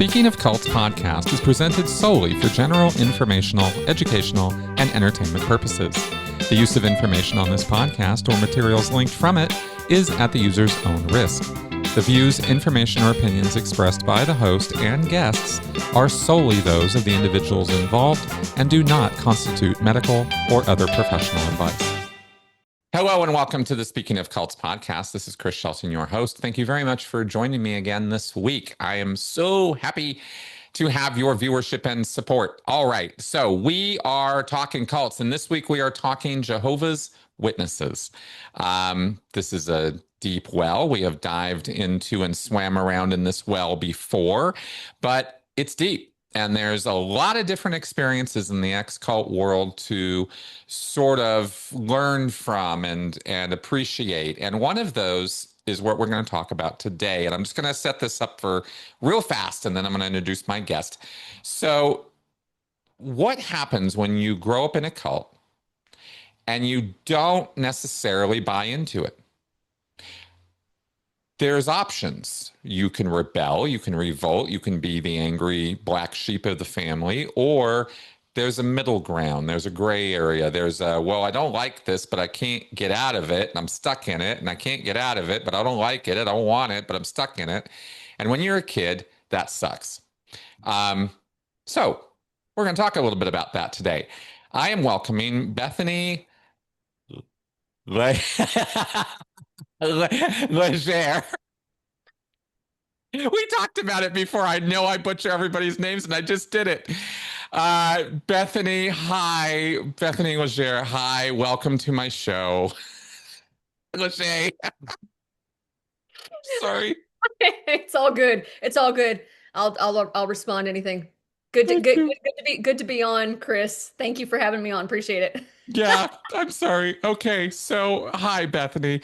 Speaking of Cults podcast is presented solely for general informational, educational, and entertainment purposes. The use of information on this podcast or materials linked from it is at the user's own risk. The views, information, or opinions expressed by the host and guests are solely those of the individuals involved and do not constitute medical or other professional advice. Hello and welcome to the Speaking of Cults podcast. This is Chris Shelton, your host. Thank you very much for joining me again this week. I am so happy to have your viewership and support. All right, so we are talking cults, and this week we are talking Jehovah's Witnesses. This is a deep well. We have dived into and swam around in this well before, but it's deep. And there's a lot of different experiences in the ex-cult world to sort of learn from and appreciate. And one of those is what we're going to talk about today. And I'm just going to set this up for real fast, and then I'm going to introduce my guest. So what happens when you grow up in a cult and you don't necessarily buy into it? There's options. You can rebel, you can revolt, you can be the angry black sheep of the family, or there's a middle ground. There's a gray area. There's a, well, I don't like this, but I can't get out of it, and I'm stuck in it, and I can't get out of it, but I don't like it, I don't want it, but I'm stuck in it. And when you're a kid, that sucks. So we're going to talk a little bit about that today. I am welcoming Bethany Leger. We talked about it before. I know I butcher everybody's names, and I just did it. Bethany, hi. Bethany Leger, hi. Welcome to my show. Leger. Sorry. It's all good. It's all good. I'll respond to anything. Good to be on, Chris. Thank you for having me on. Appreciate it. Yeah, I'm sorry. Okay, so hi, Bethany.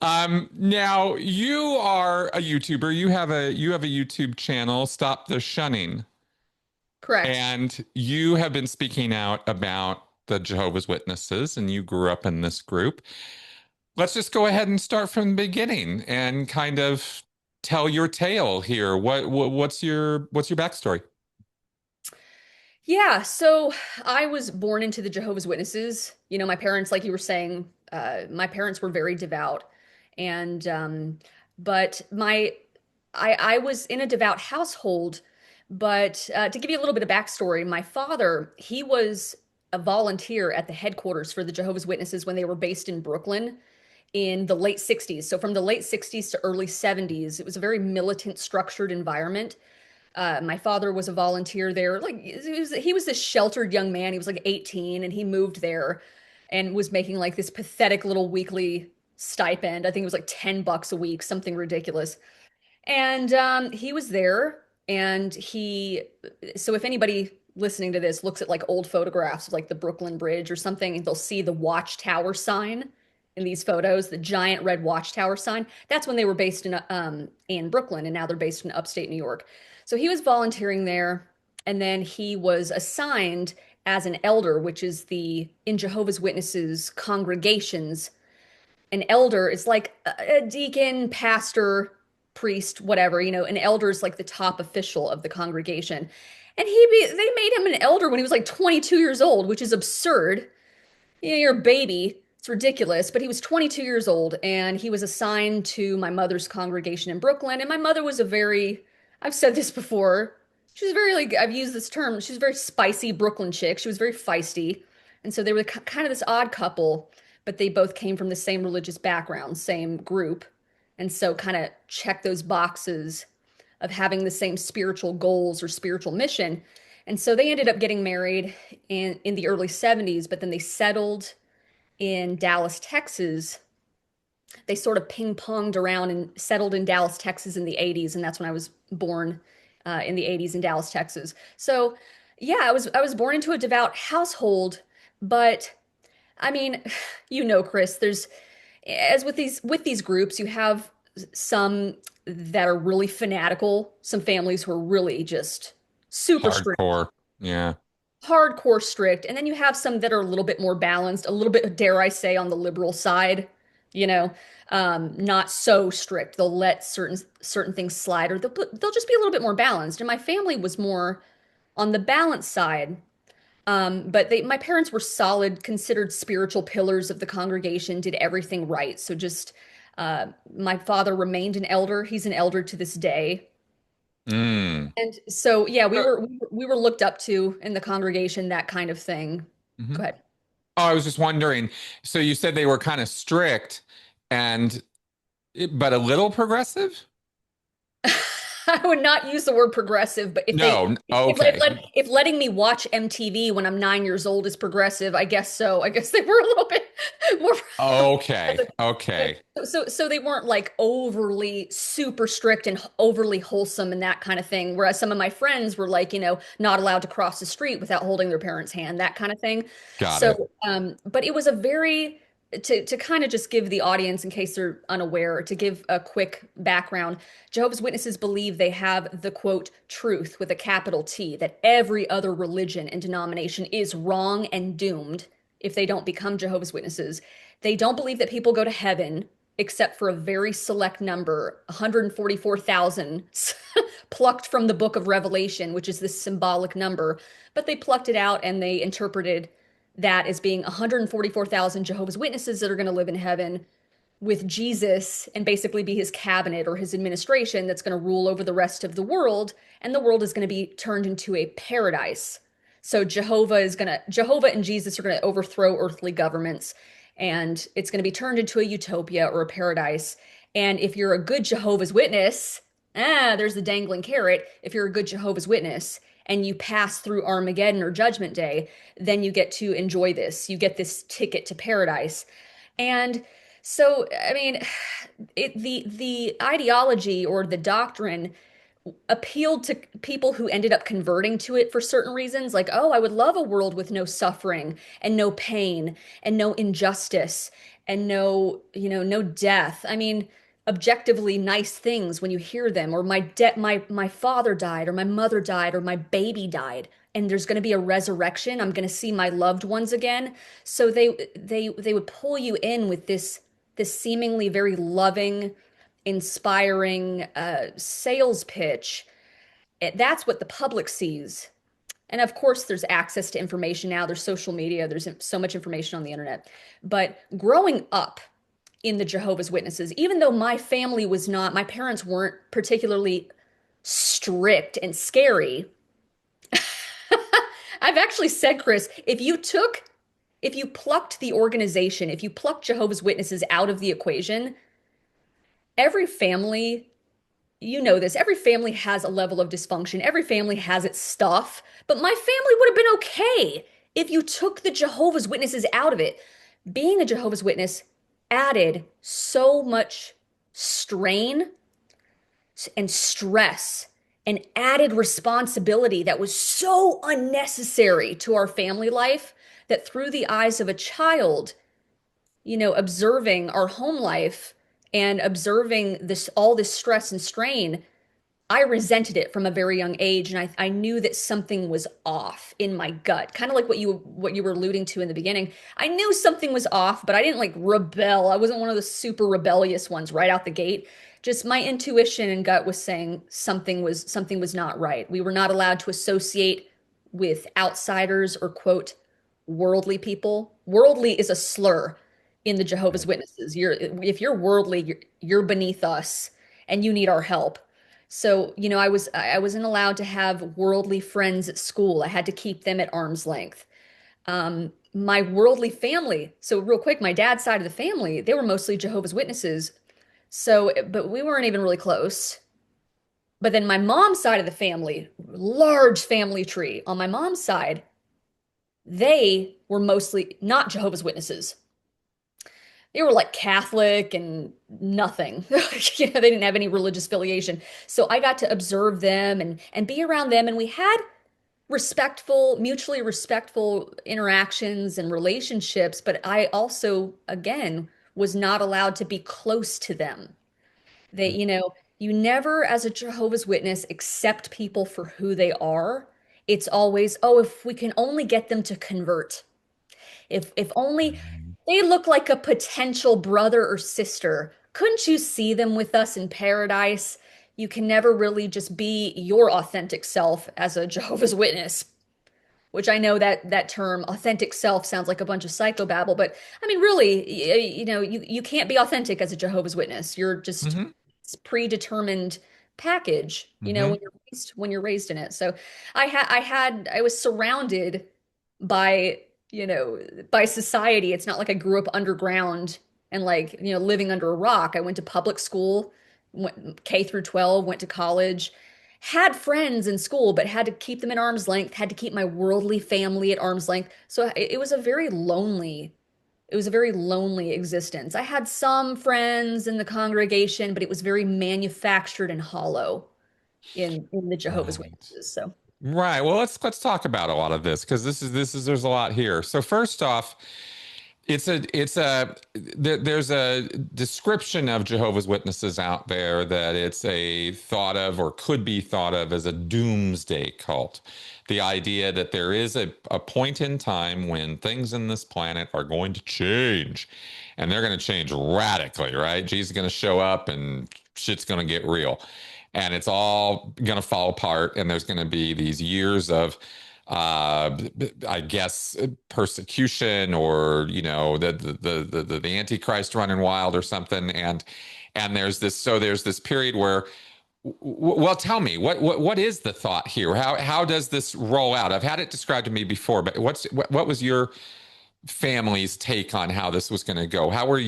Now you are a YouTuber. You have a YouTube channel, Stop the Shunning. Correct. And you have been speaking out about the Jehovah's Witnesses, and you grew up in this group. Let's just go ahead and start from the beginning and kind of tell your tale here. What's your backstory? Yeah, so I was born into the Jehovah's Witnesses. You know, my parents, like you were saying, my parents were very devout, and but I was in a devout household. But to give you a little bit of backstory, my father, he was a volunteer at the headquarters for the Jehovah's Witnesses when they were based in Brooklyn in the late 60s. So from the late 60s to early 70s, it was a very militant, structured environment. My father was a volunteer there. Like he was this sheltered young man. He was like 18 and he moved there and was making like this pathetic little weekly stipend. I think it was like $10 a week, something ridiculous. And he was there and so if anybody listening to this looks at like old photographs of like the Brooklyn Bridge or something, they'll see the watchtower sign in these photos, the giant red watchtower sign. That's when they were based in Brooklyn, and now they're based in upstate New York. So he was volunteering there, and then he was assigned as an elder, which is in Jehovah's Witnesses congregations. An elder is like a deacon, pastor, priest, whatever, you know, an elder is like the top official of the congregation. And they made him an elder when he was like 22 years old, which is absurd. You know, you're a baby. It's ridiculous. But he was 22 years old and he was assigned to my mother's congregation in Brooklyn. And my mother was I've said this before. She was very, like, I've used this term. She was a very spicy Brooklyn chick. She was very feisty. And so they were kind of this odd couple, but they both came from the same religious background, same group. And so kind of check those boxes of having the same spiritual goals or spiritual mission. And so they ended up getting married in the early 70s, but then they settled in Dallas, Texas. They sort of ping-ponged around and settled in Dallas, Texas in the 80s, and that's when I was born in the 80s in Dallas, Texas. So, yeah, I was born into a devout household, but I mean, you know, Chris, as with these groups, you have some that are really fanatical, some families who are really just super strict, Hardcore. Yeah. hardcore strict, and then you have some that are a little bit more balanced, a little bit, dare I say, on the liberal side. you know, not so strict. They'll let certain things slide, or they'll just be a little bit more balanced. And my family was more on the balance side. But my parents were solid, considered spiritual pillars of the congregation, did everything right. So just my father remained an elder. He's an elder to this day. Mm. And so yeah, Uh, we were looked up to in the congregation, that kind of thing. Go mhm. ahead. Oh, I was just wondering. So you said they were kind of strict and but a little progressive? I would not use the word progressive, but No. Okay. if letting me watch MTV when I'm 9 years old is progressive, I guess so. I guess they were a little bit more Okay. progressive. But Okay. so they weren't like overly super strict and overly wholesome and that kind of thing. Whereas some of my friends were like, not allowed to cross the street without holding their parents' hand, that kind of thing. Got it. So, but it was a very to kind of just give the audience, in case they're unaware, to give a quick background. Jehovah's Witnesses believe they have the quote truth with a capital T, that every other religion and denomination is wrong and doomed if they don't become Jehovah's Witnesses. They don't believe that people go to heaven except for a very select number, 144,000 plucked from the book of Revelation, which is this symbolic number. But they plucked it out and they interpreted that as being 144,000 Jehovah's Witnesses that are going to live in heaven with Jesus and basically be his cabinet or his administration that's going to rule over the rest of the world. And the world is going to be turned into a paradise. So Jehovah and Jesus are going to overthrow earthly governments, and it's going to be turned into a utopia or a paradise. And if you're a good Jehovah's Witness, there's the dangling carrot. If you're a good Jehovah's Witness and you pass through Armageddon or Judgment Day, then you get to enjoy this. You get this ticket to paradise. And so, I mean, the ideology or the doctrine appealed to people who ended up converting to it for certain reasons, like, oh, I would love a world with no suffering and no pain and no injustice and no death. I mean, objectively nice things when you hear them, or my father died, or my mother died, or my baby died, and there's going to be a resurrection. I'm going to see my loved ones again. So they would pull you in with this seemingly very loving, inspiring sales pitch. That's what the public sees. And of course, there's access to information now. There's social media. There's so much information on the internet. But growing up in the Jehovah's Witnesses, even though my family was not, my parents weren't particularly strict and scary. I've actually said, Chris, if you plucked the organization, if you plucked Jehovah's Witnesses out of the equation, every family, you know this, every family has a level of dysfunction. Every family has its stuff, but my family would have been okay if you took the Jehovah's Witnesses out of it. Being a Jehovah's Witness added so much strain and stress and added responsibility that was so unnecessary to our family life, that through the eyes of a child, observing our home life and observing all this stress and strain, I resented it from a very young age, and I knew that something was off in my gut. Kind of like what you were alluding to in the beginning. I knew something was off, but I didn't like rebel. I wasn't one of the super rebellious ones right out the gate. Just my intuition and gut was saying something was not right. We were not allowed to associate with outsiders or quote worldly people. Worldly is a slur in the Jehovah's Witnesses. If you're worldly, you're beneath us and you need our help. So, I wasn't allowed to have worldly friends at school. I had to keep them at arm's length. My worldly family. So, real quick, my dad's side of the family, they were mostly Jehovah's Witnesses. So, but we weren't even really close. But then my mom's side of the family, large family tree. On my mom's side, they were mostly not Jehovah's Witnesses. They were like Catholic and nothing. They didn't have any religious affiliation. So I got to observe them and be around them, and we had mutually respectful interactions and relationships, but I also, again, was not allowed to be close to them. You never, as a Jehovah's Witness, accept people for who they are. It's always, oh, if we can only get them to convert. If only they look like a potential brother or sister. Couldn't you see them with us in paradise? You can never really just be your authentic self as a Jehovah's Witness, which I know that that term authentic self sounds like a bunch of psychobabble, but I mean, really, you can't be authentic as a Jehovah's Witness. You're just Hmm. predetermined package, Hmm. when you're raised in it. So I was surrounded by, by society. It's not like I grew up underground and like, living under a rock. I went to public school, went K through 12, went to college, had friends in school, but had to keep them at arm's length, had to keep my worldly family at arm's length. So it was a very lonely existence. I had some friends in the congregation, but it was very manufactured and hollow in the Jehovah's Right. Witnesses. So, Right. Well, let's talk about a lot of this because this is there's a lot here. So first off, there's a description of Jehovah's Witnesses out there that it's a thought of or could be thought of as a doomsday cult. The idea that there is a point in time when things in this planet are going to change, and they're going to change radically, right? Jesus is going to show up and shit's going to get real. And it's all going to fall apart, and there's going to be these years of uh I guess persecution, or the Antichrist running wild or something. And there's this period where well, tell me what is the thought here? How does this roll out? I've had it described to me before, but what was your family's take on how this was going to go? What were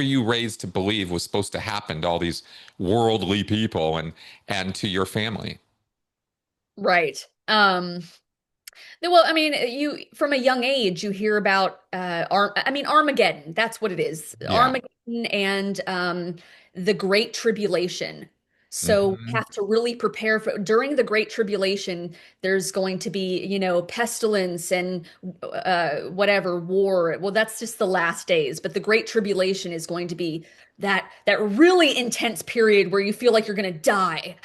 you raised to believe was supposed to happen to all these worldly people and to your family? right. Well, I mean, you from a young age you hear about Armageddon. That's what it is. Yeah. Armageddon and the Great Tribulation. So we Hmm. have to really prepare for during the Great Tribulation, there's going to be, pestilence and whatever war. Well, that's just the last days, but the Great Tribulation is going to be that really intense period where you feel like you're going to die.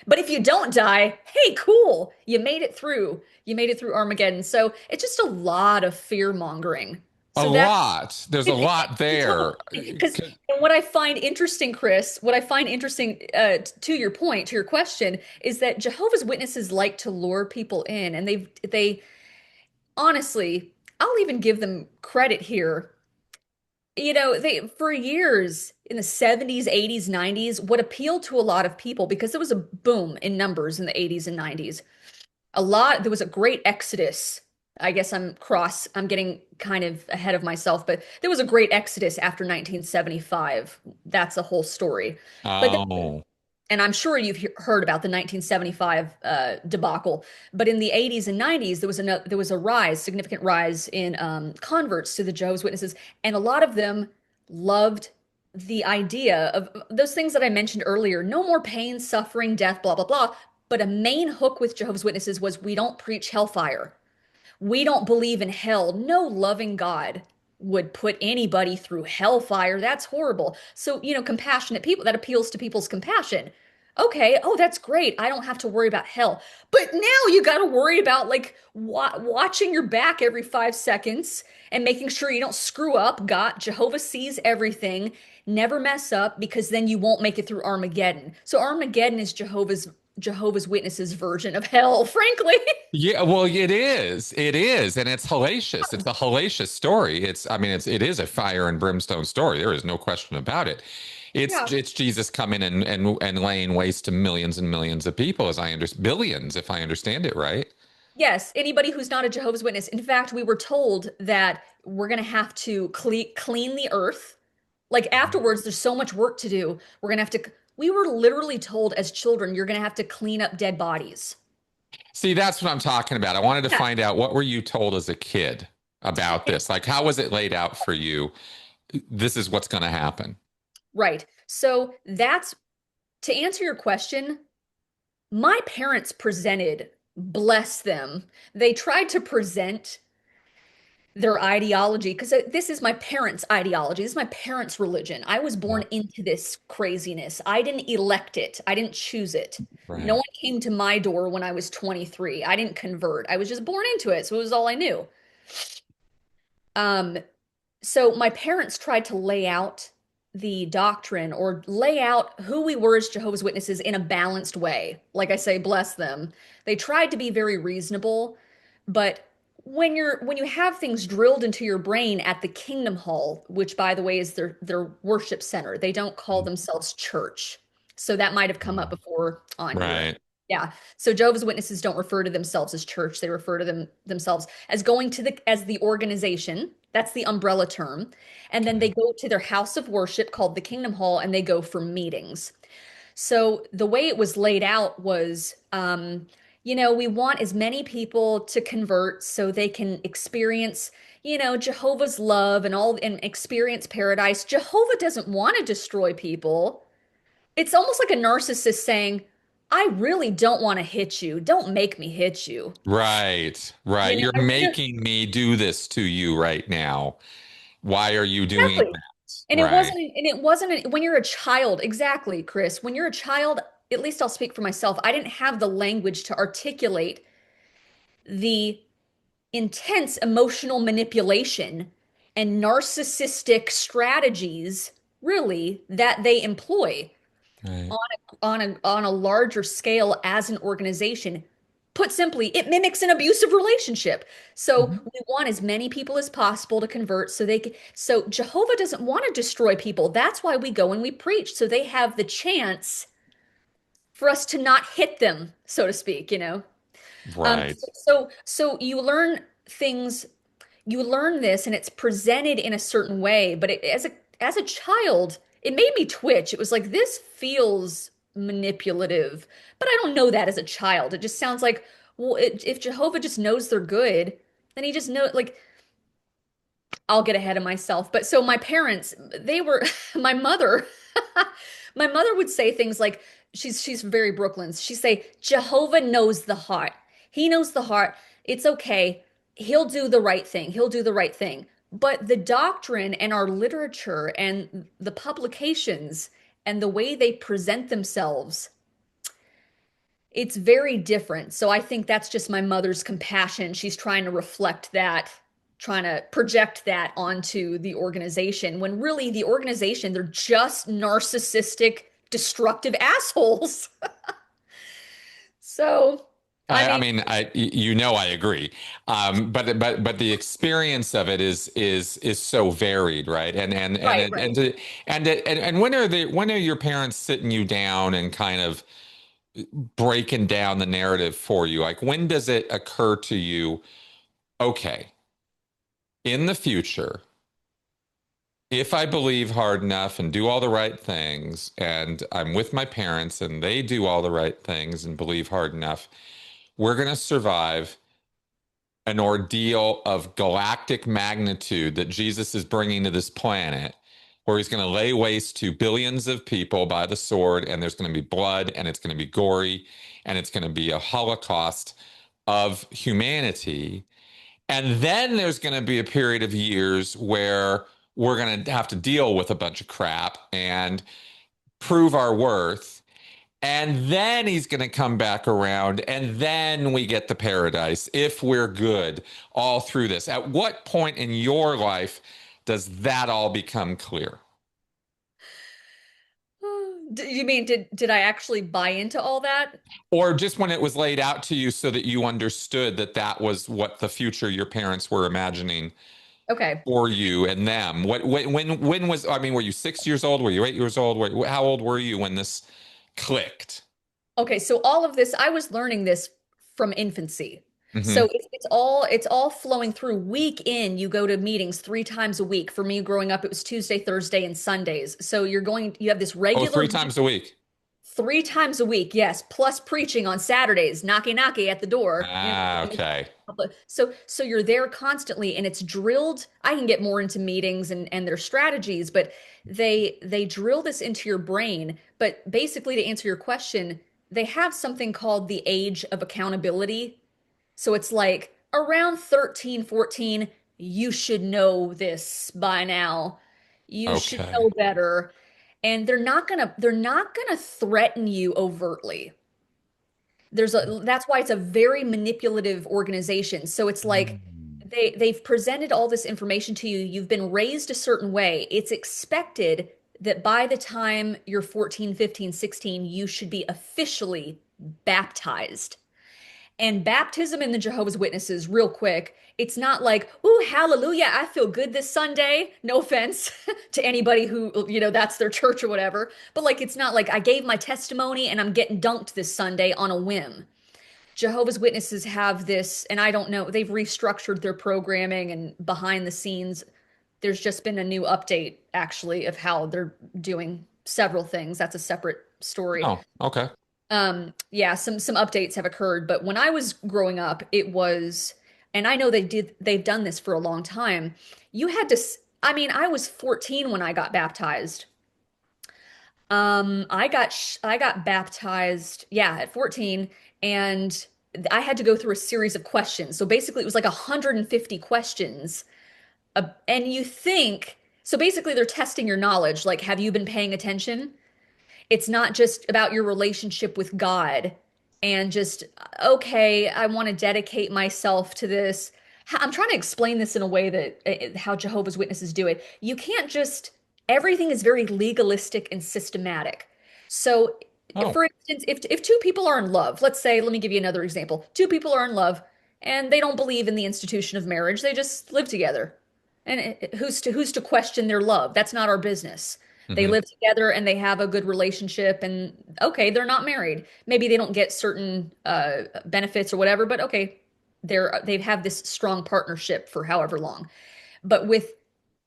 But if you don't die, hey, cool, you made it through. You made it through Armageddon. So it's just a lot of fear mongering. A So that lot. There's a lot there. because what I find interesting, Chris, what I find interesting to your point, to your question, is that Jehovah's Witnesses like to lure people in, and they honestly, I'll even give them credit here. They for years in the 70s, 80s, 90s, what appealed to a lot of people because there was a boom in numbers in the 80s and 90s. There was a great exodus. I guess I'm getting kind of ahead of myself, but there was a great exodus after 1975. That's a whole story. But Oh, and I'm sure you've heard about the 1975 debacle. But in the 80s and 90s, there was a significant rise in converts to the Jehovah's Witnesses, and a lot of them loved the idea of those things that I mentioned earlier: no more pain, suffering, death, blah blah blah. But a main hook with Jehovah's Witnesses was we don't preach hellfire. We don't believe in hell. No loving God would put anybody through hellfire. That's horrible. So, compassionate people, that appeals to people's compassion. Okay, oh, that's great. I don't have to worry about hell. But now you got to worry about like watching your back every 5 seconds and making sure you don't screw up. God, Jehovah sees everything. Never mess up because then you won't make it through Armageddon. So Armageddon is Jehovah's Witnesses version of hell, frankly. yeah. Well, it is. It is, and it's hellacious. It's a hellacious story. I mean, it is a fire and brimstone story. There is no question about it. Yeah. It's Jesus coming and laying waste to millions and millions of people, as I understand, billions, if I understand it right. Yes, anybody who's not a Jehovah's Witness. In fact, we were told that we're going to have to clean the earth. Like afterwards, there's so much work to do. We're going to have to, we were literally told as children, you're going to have to clean up dead bodies. See, that's what I'm talking about. I wanted to Yeah. find out what were you told as a kid about this? Like, how was it laid out for you? This is what's going to happen. Right. So that's to answer your question. My parents presented, bless them, they tried to present their ideology because this is my parents' ideology. This is my parents' religion. I was born Right. into this craziness. I didn't elect it. I didn't choose it. No Right. one came to my door when I was 23. I didn't convert. I was just born into it, so it was all I knew. Um, So my parents tried to lay out the doctrine or lay out who we were as Jehovah's Witnesses in a balanced way. Like I say, bless them. They tried to be very reasonable, but when you have things drilled into your brain at the Kingdom Hall, which by the way is their worship center, they don't call themselves church. So that might have come up before on here. Right. Yeah. So Jehovah's Witnesses don't refer to themselves as church. They refer to themselves as going to the organization. That's the umbrella term. And then they Okay. go to their house of worship called the Kingdom Hall and they go for meetings. So the way it was laid out was, we want as many people to convert so they can experience, Jehovah's love and experience paradise. Jehovah doesn't want to destroy people. It's almost like a narcissist saying, I really don't want to hit you. Don't make me hit you. Right. Right. You're I really, making me do this to you right now. Why are you doing exactly. that? And it Right. wasn't, and it wasn't when you're a child, exactly, Chris. When you're a child, at least I'll speak for myself, I didn't have the language to articulate the intense emotional manipulation and narcissistic strategies, really, that they employ Right. on on a larger scale as an organization. Put simply, it mimics an abusive relationship. So Mhm. we want as many people as possible to convert so they can, so Jehovah doesn't want to destroy people. That's why we go and we preach so they have the chance for us to not hit them, so to speak. Um, Right. so things, you learn this and it's presented in a certain way, but as a child, it made me twitch. It was like this feels manipulative, but I don't know that as a child. It just sounds like, well, if Jehovah just knows they're good, then he just know like I'll get ahead of myself. But so my parents, they were my mother. My mother would say things like she's very Brooklyn's. She'd say, Jehovah knows the heart. He knows the heart. It's okay. He'll do the right thing. He'll do the right thing. But the doctrine and our literature and the publications and the way they present themselves, it's very different. So I think that's just my mother's compassion. She's trying to reflect that, trying to project that onto the organization when really the organization, they're just narcissistic, destructive assholes. So, I I mean, mean, I agree, but the experience of it is so varied, right? right, right. And when are your parents sitting you down and kind of breaking down the narrative for you? Like, when does it occur to you? Okay, in the future, if I believe hard enough and do all the right things, and I'm with my parents and they do all the right things and believe hard enough, we're going to survive an ordeal of galactic magnitude that Jesus is bringing to this planet, where he's going to lay waste to billions of people by the sword, and there's going to be blood, and it's going to be gory, and it's going to be a holocaust of humanity. And then there's going to be a period of years where we're going to have to deal with a bunch of crap and prove our worth. And then he's going to come back around, and then we get the paradise if we're good all through this. At what point in your life does that all become clear? You mean did I actually buy into all that? Or just when it was laid out to you so that you understood that that was what the future your parents were imagining Okay. for you and them? When was, I mean, were you 6 years old? Were you 8 years old? How old were you when this clicked? Okay, so all of this, I was learning this from infancy. So Hmm. it's all flowing through. Week in, you go to meetings 3 times a week. For me, growing up, it was Tuesday, Thursday, and Sundays. So you have this Oh, regular three week times a week. 3 times a week, yes, plus preaching on Saturdays, knocky knocky at the door. Ah, okay. So you're there constantly, and it's drilled. I can get more into meetings and their strategies, but they drill this into your brain. But basically, to answer your question, they have something called the age of accountability. So it's like around 13, 14, you should know this by now. You should Okay. know better. And they're not gonna threaten you overtly. That's why it's a very manipulative organization. So it's like Mm. they've presented all this information to you. You've been raised a certain way. It's expected that by the time you're 14, 15, 16, you should be officially baptized. And baptism in the Jehovah's Witnesses, real quick, it's not like, ooh, hallelujah, I feel good this Sunday. No offense to anybody who, that's their church or whatever. But like, it's not like I gave my testimony and I'm getting dunked this Sunday on a whim. Jehovah's Witnesses have this, and I don't know, they've restructured their programming and behind the scenes. There's just been a new update, actually, of how they're doing several things. That's a separate story. Oh, okay. Yeah, some updates have occurred, but when I was growing up, it was, and I know they've done this for a long time. You had to, I mean, I was 14 when I got baptized. I got baptized, yeah, at 14, and I had to go through a series of questions. So basically, it was like 150 questions. And you think, so basically, they're testing your knowledge. Like, have you been paying attention? It's not just about your relationship with God and just, okay, I want to dedicate myself to this. I'm trying to explain this in a way that how Jehovah's Witnesses do it. You can't just, everything is very legalistic and systematic. So, Oh, for instance, if two people are in love, let's say, let me give you another example. Two people are in love and they don't believe in the institution of marriage. They just live together. And who's to question their love? That's not our business. They hmm. live together and they have a good relationship, and okay, they're not married. Maybe they don't get certain benefits or whatever, but okay, they have this strong partnership for however long. But with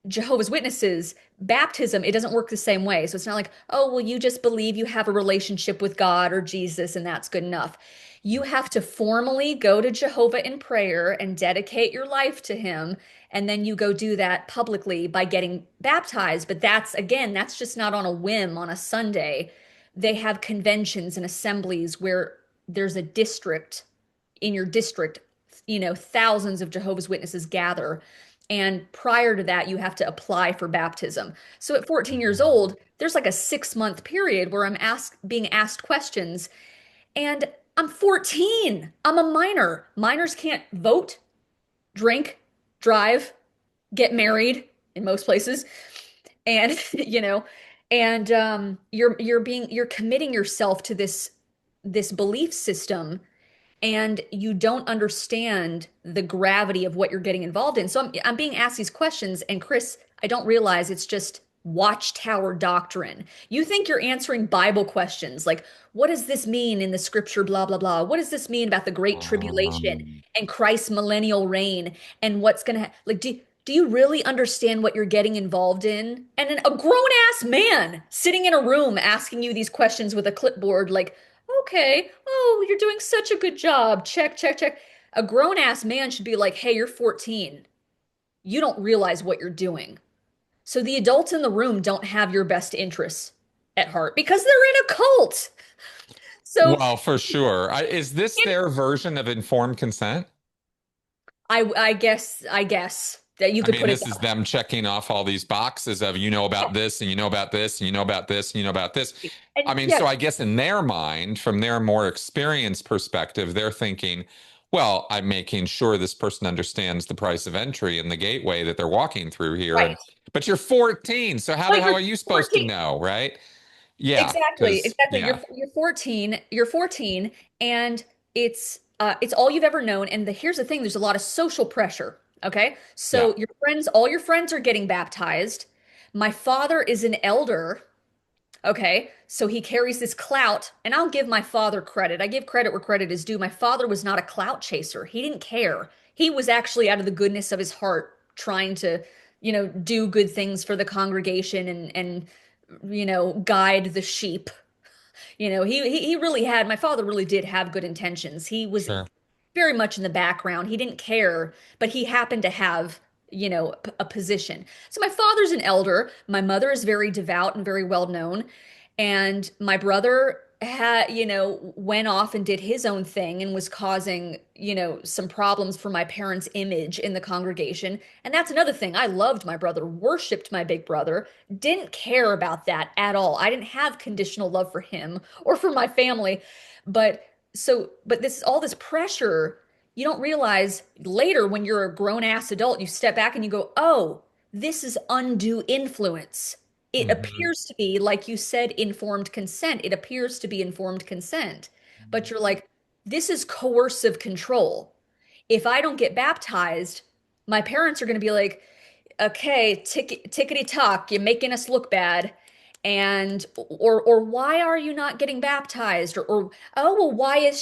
Jehovah's Witnesses, baptism, it doesn't work the same way. So it's not like, oh, well, you just believe you have a relationship with God or Jesus and that's good enough. You have to formally go to Jehovah in prayer and dedicate your life to him. And then you go do that publicly by getting baptized. But that's, again, that's just not on a whim on a Sunday. They have conventions and assemblies where there's a district in your district, thousands of Jehovah's Witnesses gather. And prior to that, you have to apply for baptism. So at 14 years old, there's like a 6 month period where being asked questions. And I'm 14. I'm a minor. Minors can't vote, drink, drive, get married in most places. And, you're committing yourself to this belief system, and you don't understand the gravity of what you're getting involved in. So I'm being asked these questions, and Chris, I don't realize it's just watchtower doctrine. You think you're answering Bible questions like, what does this mean in the scripture, blah, blah, blah? What does this mean about the Great Tribulation and Christ's millennial reign and what's going to, like, do you really understand what you're getting involved in? And then a grown ass man sitting in a room asking you these questions with a clipboard, like, okay, oh, you're doing such a good job. Check, check, check. A grown ass man should be like, hey, you're 14. You don't realize what you're doing. So the adults in the room don't have your best interests at heart because they're in a cult. So Well, for sure. Is this their version of informed consent? I guess that you I could mean, put it this is that them checking off all these boxes of you know about this and you know about this and you know about this and you know about this. way. I And mean, yeah, so I guess in their mind, from their more experienced perspective, they're thinking, well, I'm making sure this person understands the price of entry and the gateway that they're walking through here. right. And but you're 14, so how the Well, hell you're are you supposed to 14. know, right? Yeah, Exactly, because exactly. yeah, You're 14. You're 14, and it's all you've ever known. And here's the thing: there's a lot of social pressure. Okay, yeah. so all your friends are getting baptized. My father is an elder. Okay, so he carries this clout, and I'll give my father credit. I give credit where credit is due. My father was not a clout chaser. He didn't care. He was actually out of the goodness of his heart trying to, do good things for the congregation and guide the sheep. He really had, my father really did have good intentions. He was Sure. very much in the background. He didn't care, but he happened to have, a position. So my father's an elder. My mother is very devout and very well known. And my brother went off and did his own thing and was causing, some problems for my parents' image in the congregation. And that's another thing. I loved my brother, worshiped my big brother, didn't care about that at all. I didn't have conditional love for him or for my family. But but this all this pressure, you don't realize later when you're a grown ass adult, you step back and you go, oh, this is undue influence. It Hmm. appears to be, like you said, informed consent. It appears to be informed consent. But you're like, this is coercive control. If I don't get baptized, my parents are going to be like, okay, tickety tock, you're making us look bad. And or why are you not getting baptized? Or oh well, why is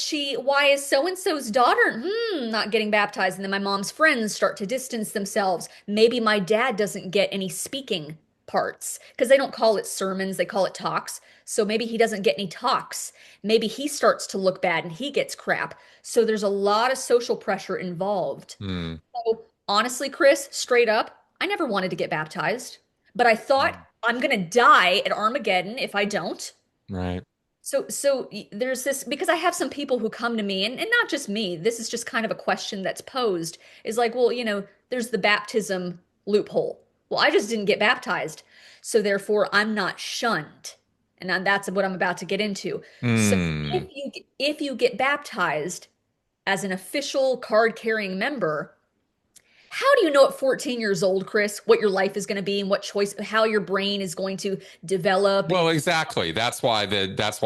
so and so's daughter not getting baptized? And then my mom's friends start to distance themselves. Maybe my dad doesn't get any speaking parts because they don't call it sermons, they call it talks. So maybe he doesn't get any talks. Maybe he starts to look bad and he gets crap. So there's a lot of social pressure involved. Hmm. So honestly, Chris, straight up, I never wanted to get baptized, but I thought I'm gonna die at Armageddon if I don't. Right. So there's this because I have some people who come to me, and not just me, this is just kind of a question that's posed, is like, well, there's the baptism loophole. Well, I just didn't get baptized, so therefore I'm not shunned. And that's what I'm about to get into. So Hmm. if you get baptized as an official card carrying member, how do you know at 14 years old, Chris, what your life is going to be and what choice, how your brain is going to develop? Well, And exactly. That's why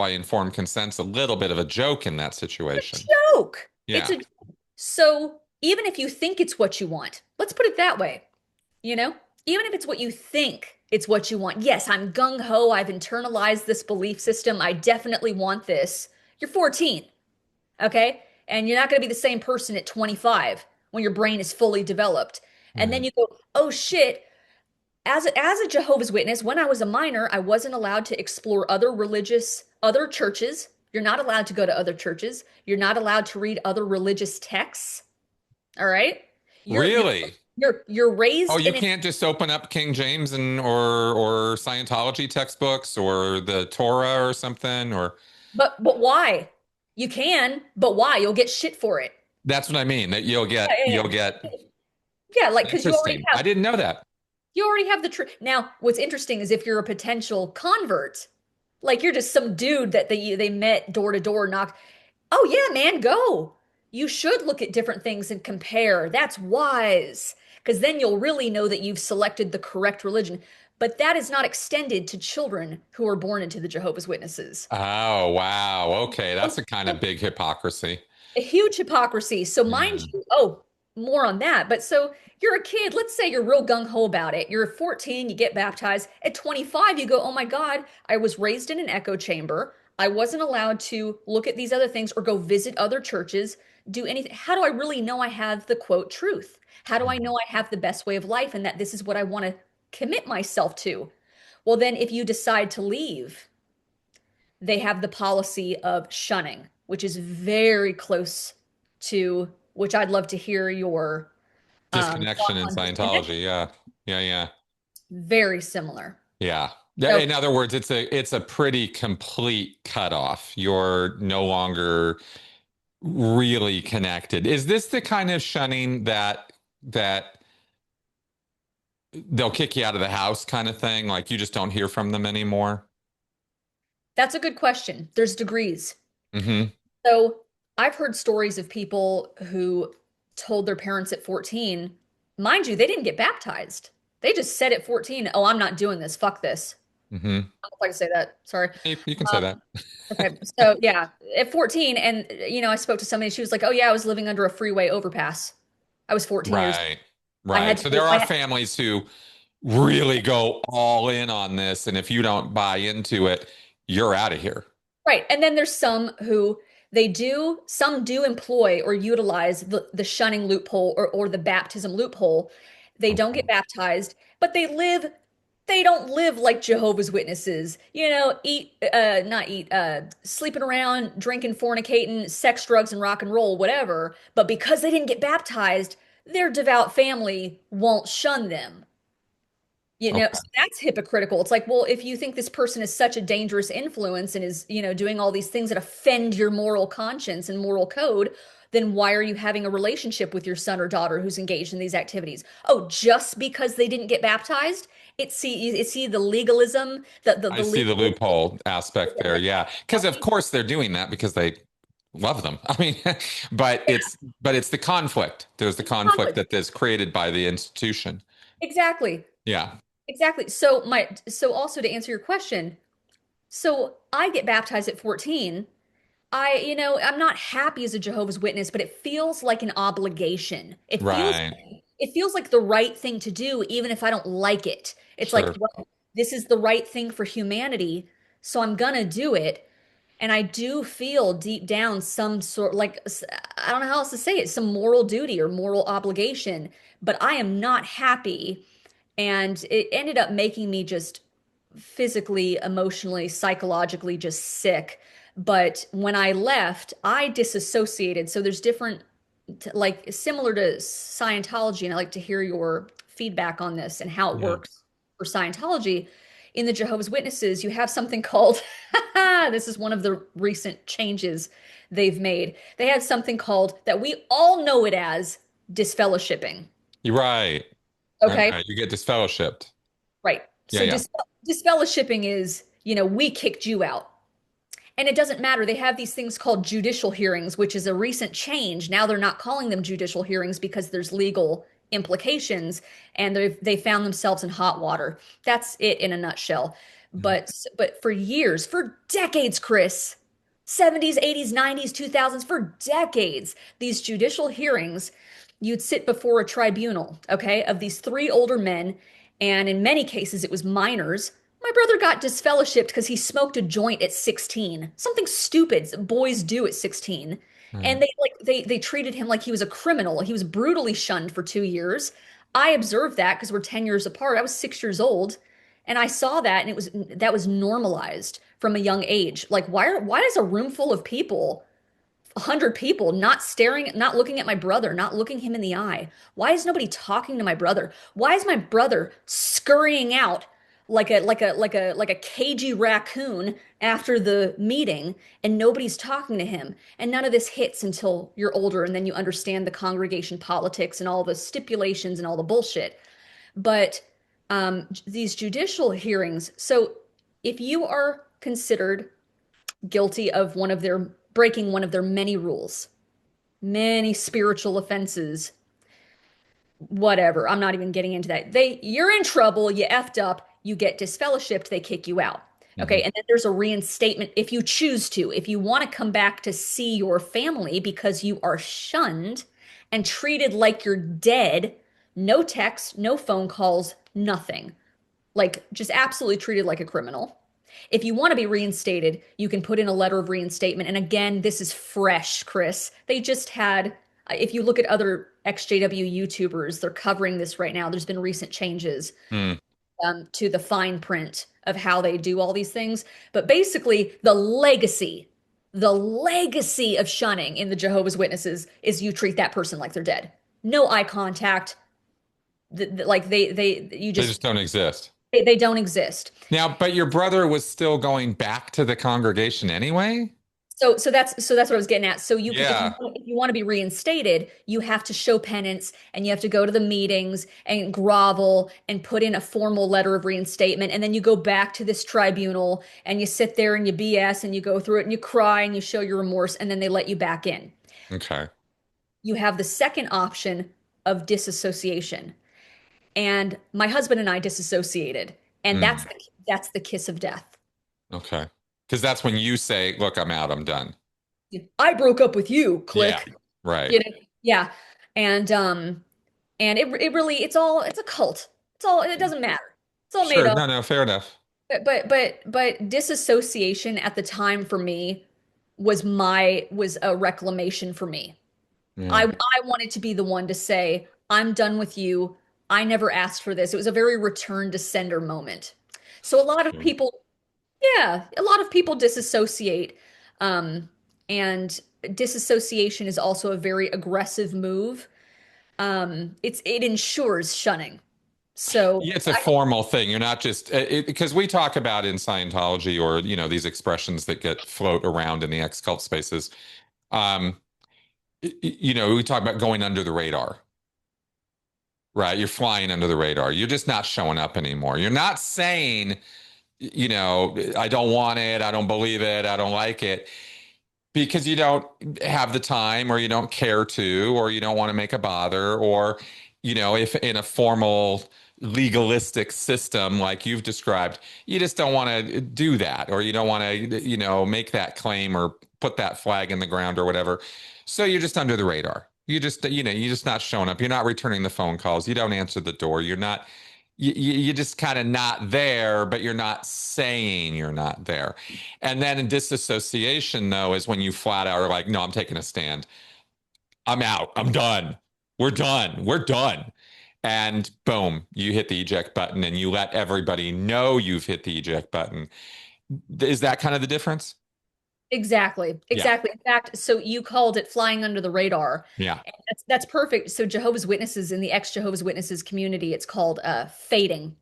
informed consent's a little bit of a joke in that it's situation. a joke. It's Yeah. a so even if you think it's what you want, let's put it that way, you know, even if it's what you think it's what you want. Yes, I'm gung ho. I've internalized this belief system. I definitely want this. You're 14, okay? And you're not going to be the same person at 25 when your brain is fully developed. And then Right. you go, oh shit, as a Jehovah's Witness, when I was a minor, I wasn't allowed to explore other churches. You're not allowed to go to other churches. You're not allowed to read other religious texts. All right? You're you're Really? you're Oh, raised you in an can't just open up King James and or Scientology textbooks or the Torah or something or but why? You can, but why? You'll get shit for it. that's what I mean. That you'll Yeah, get yeah, you'll get yeah. Yeah, like because interesting. I didn't know that. you already have the truth. Now, what's interesting is if you're a potential convert, like you're just some dude that they met door to door, knocked. Oh yeah, man, go. You should look at different things and compare. That's wise, because then you'll really know that you've selected the correct religion. But that is not extended to children who are born into the Jehovah's Witnesses. Oh, wow. Okay, that's a kind of big hypocrisy. A huge hypocrisy. So mind Yeah. you, oh, more on that. But so you're a kid, let's say you're real gung ho about it. You're 14, you get baptized. At 25, you go, oh my God, I was raised in an echo chamber. I wasn't allowed to look at these other things or go visit other churches, do anything. How do I really know I have the quote truth? How do I know I have the best way of life and that this is what I want to commit myself to? Well, then if you decide to leave, they have the policy of shunning, which is very close to which I'd love to hear your Disconnection thoughts in on disconnection. Scientology. Yeah. Yeah, yeah. Very similar. Yeah. Yeah, So in other words, it's a pretty complete cutoff. You're no longer really connected. Is this the kind of shunning that they'll kick you out of the house kind of thing? Like you just don't hear from them anymore? that's a good question. There's degrees. Hmm. So I've heard stories of people who told their parents at 14, mind you, they didn't get baptized. They just said at 14, oh, I'm not doing this. Fuck this. Hmm. I don't know if I can say that. Sorry. You can say that. Okay. So yeah, at 14, and I spoke to somebody, she was like, oh yeah, I was living under a freeway overpass. I was 14 years. Right. I had Right. to So go, there are families who really go all in on this, and if you don't buy into it, you're out of here. right. And then there's some who some do employ or utilize the shunning loophole or the baptism loophole. They don't Okay. get baptized, but they don't live like Jehovah's Witnesses, not eat, sleeping around, drinking, fornicating, sex, drugs, and rock and roll, whatever. But because they didn't get baptized, their devout family won't shun them. So Okay. that's hypocritical. It's like, well, if you think this person is such a dangerous influence and is, doing all these things that offend your moral conscience and moral code, then why are you having a relationship with your son or daughter who's engaged in these activities? Oh, just because they didn't get baptized? It's see the legalism, the I see the legalism. loophole aspect there. Yeah. Because of course they're doing that because they love them. I mean, but it's the conflict. There's the conflict Conflict. that is created by the institution. Exactly. Yeah. Exactly. So also to answer your question, so I get baptized at 14. I'm not happy as a Jehovah's Witness, but it feels like an obligation. Right. It feels like the right thing to do, even if I don't like it. It's like, Sure. well, this is the right thing for humanity, so I'm gonna do it. And I do feel deep down some sort like I don't know how else to say it, some moral duty or moral obligation, but I am not happy. And it ended up making me just physically, emotionally, psychologically just sick. But when I left, I disassociated. So there's different, like similar to Scientology, and I like to hear your feedback on this and how it Yeah. works for Scientology. In the Jehovah's Witnesses, you have something called, this is one of the recent changes they've made. They have something called, that we all know it as, disfellowshipping. You're right. Okay. You get disfellowshipped. Right. Yeah, So yeah. disfellowshipping is, we kicked you out. And it doesn't matter. They have these things called judicial hearings, which is a recent change. Now they're not calling them judicial hearings because there's legal implications, and they found themselves in hot water. That's it in a nutshell. Yeah. But for years, for decades, Chris, 70s, 80s, 90s, 2000s, for decades, these judicial hearings, you'd sit before a tribunal, okay, of these three older men, and in many cases it was minors. My brother got disfellowshipped because he smoked a joint at 16. Something stupid boys do at 16. Right. And they treated him like he was a criminal. He was brutally shunned for 2 years. I observed that because we're 10 years apart. I was 6 years old, and I saw that, and that was normalized from a young age. Like, why is a room full of people, 100 people, not staring, not looking at my brother, not looking him in the eye? Why is nobody talking to my brother? Why is my brother scurrying out like a cagey raccoon after the meeting, and nobody's talking to him? And none of this hits until you're older, and then you understand the congregation politics and all the stipulations and all the bullshit. But these judicial hearings, so if you are considered guilty of one of their breaking one of their many rules, many spiritual offenses, whatever. I'm not even getting into that. You're in trouble, you effed up, you get disfellowshipped, they kick you out. Mhm. Okay, and then there's a reinstatement if you choose to. If you want to come back to see your family because you are shunned and treated like you're dead, no text, no phone calls, nothing. Like just absolutely treated like a criminal. If you want to be reinstated, you can put in a letter of reinstatement. And again, this is fresh, Chris. They just had, if you look at other XJW YouTubers, they're covering this right now. There's been recent changes Mm. to the fine print of how they do all these things. But basically, the legacy of shunning in the Jehovah's Witnesses is you treat that person like they're dead. No eye contact. Like you They just, just don't exist. they don't exist. Now, but your brother was still going back to the congregation anyway? So that's what I was getting at. So you can, Yeah. if you want to be reinstated, you have to show penance, and you have to go to the meetings and grovel and put in a formal letter of reinstatement, and then you go back to this tribunal and you sit there and you BS and you go through it and you cry and you show your remorse, and then they let you back in. Okay. You have the second option of disassociation, and my husband and I disassociated, and that's Mm. the that's the kiss of death. Okay. Because that's when you say, look, I'm out, I'm done. I broke up with you, Yeah. click. Right. You know, yeah. And it's a cult. It doesn't matter. It's all made Sure. up. No, no, fair enough. But disassociation at the time for me was a reclamation for me. I Yeah. I wanted to be the one to say, I'm done with you. I never asked for this. It was a very return to sender moment. So Sure. a lot of people disassociate. Um, and disassociation is also a very aggressive move. It ensures shunning. So Yeah, it's a formal thing. You're not just because we talk about in Scientology or these expressions that get float around in the ex-cult spaces. Um, we talk about going under the radar, right? You're flying under the radar. You're just not showing up anymore. You're not saying, I don't want it, I don't believe it, I don't like it, because you don't have the time or you don't care to or you don't want to make a bother or if in a formal legalistic system like you've described you just don't want to do that or you don't want to make that claim or put that flag in the ground or whatever, so you're just under the radar. You're just not showing up, you're not returning the phone calls, you don't answer the door, you're not you're just kind of not there, but you're not saying you're not there. And then in disassociation, though, is when you flat out are like, no, I'm taking a stand. I'm out. I'm done. We're done. We're done. And boom, you hit the eject button and you let everybody know you've hit the eject button. Is that kind of the difference? Exactly. Yeah. Exactly. In fact, so you called it flying under the radar. Yeah. And that's perfect. So Jehovah's Witnesses in the ex-Jehovah's Witnesses community, it's called fading.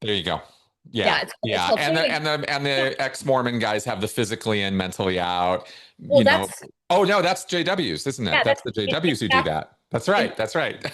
There you go. Yeah, Yeah. it's Yeah. called And fading. Yeah. the ex-Mormon guys have the physically in, mentally out, Well, you know. that's Oh no, that's JWs, isn't it? yeah, That's the JWs who do exactly. that. That's right. That's right.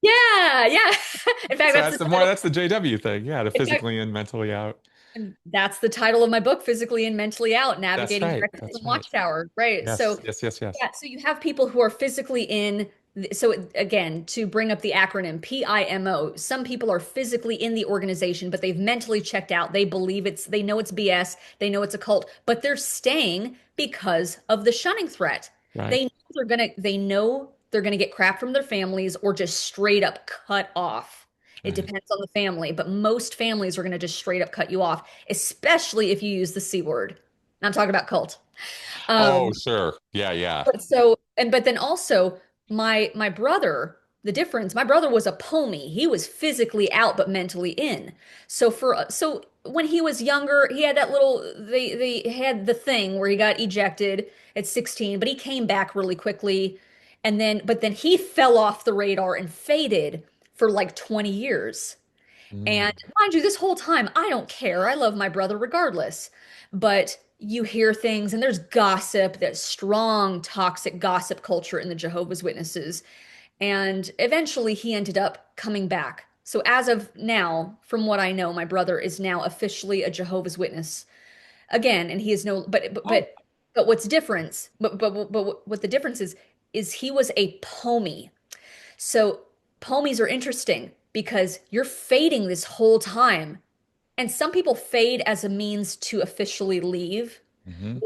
Yeah, yeah. In fact, So that's that's the the more title. that's the JW thing. Yeah, the In fact, physically in, mentally out. and that's the title of my book, Physically and Mentally Out, That's Navigating right. Directions from That's right. Watchtower. Right. So Yes. Yes. Yes. Yes. yeah, so you have people who are physically in. So again, to bring up the acronym PIMO, some people are physically in the organization, but they've mentally checked out. They believe they know it's BS, they know it's a cult, but they're staying because of the shunning threat. Right. They know they're gonna get crap from their families or just straight up cut off. It Right. depends on the family, but most families are gonna just straight up cut you off, especially if you use the C word. And I'm talking about cult. Oh, Um, sure. Yeah. Yeah. but then also my brother, the difference, my brother was a pony. He was physically out but mentally in. So when he was younger, he had that little they had the thing where he got ejected at 16, but he came back really quickly. And then but then he fell off the radar and faded for like 20 years. Mm. And mind you, this whole time, I don't care. I love my brother regardless. But you hear things, and there's gossip, that strong, toxic gossip culture in the Jehovah's Witnesses. And eventually he ended up coming back. So as of now, from what I know, my brother is now officially a Jehovah's Witness again, and he is no, Oh. but what's difference, but what the difference is he was a POMI. So pomies are interesting because you're fading this whole time. And some people fade as a means to officially leave Hmm.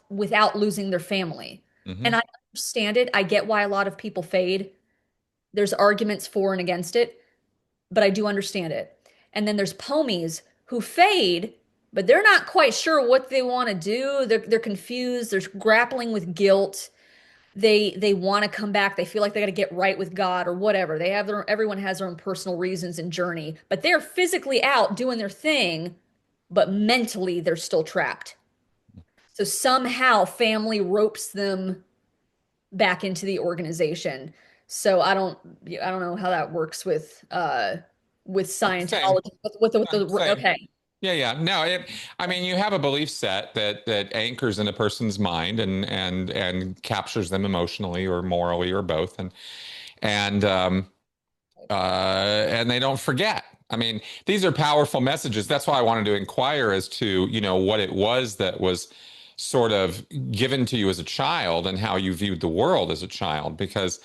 without losing their family. Hmm. And I understand it. I get why a lot of people fade. There's arguments for and against it, but I do understand it. And then there's pomies who fade, but they're not quite sure what they want to do. They're confused. They're grappling with guilt. They want to come back. They feel like they got to get right with God or whatever. Everyone has their own personal reasons and journey, but they're physically out doing their thing, but mentally they're still trapped. So somehow family ropes them back into the organization. So I don't know how that works with Same. Scientology. Same. Okay. Yeah, yeah. No, I mean, you have a belief set that anchors in a person's mind and captures them emotionally or morally or both, and and they don't forget. I mean, these are powerful messages. That's why I wanted to inquire as to, what it was that was sort of given to you as a child and how you viewed the world as a child, because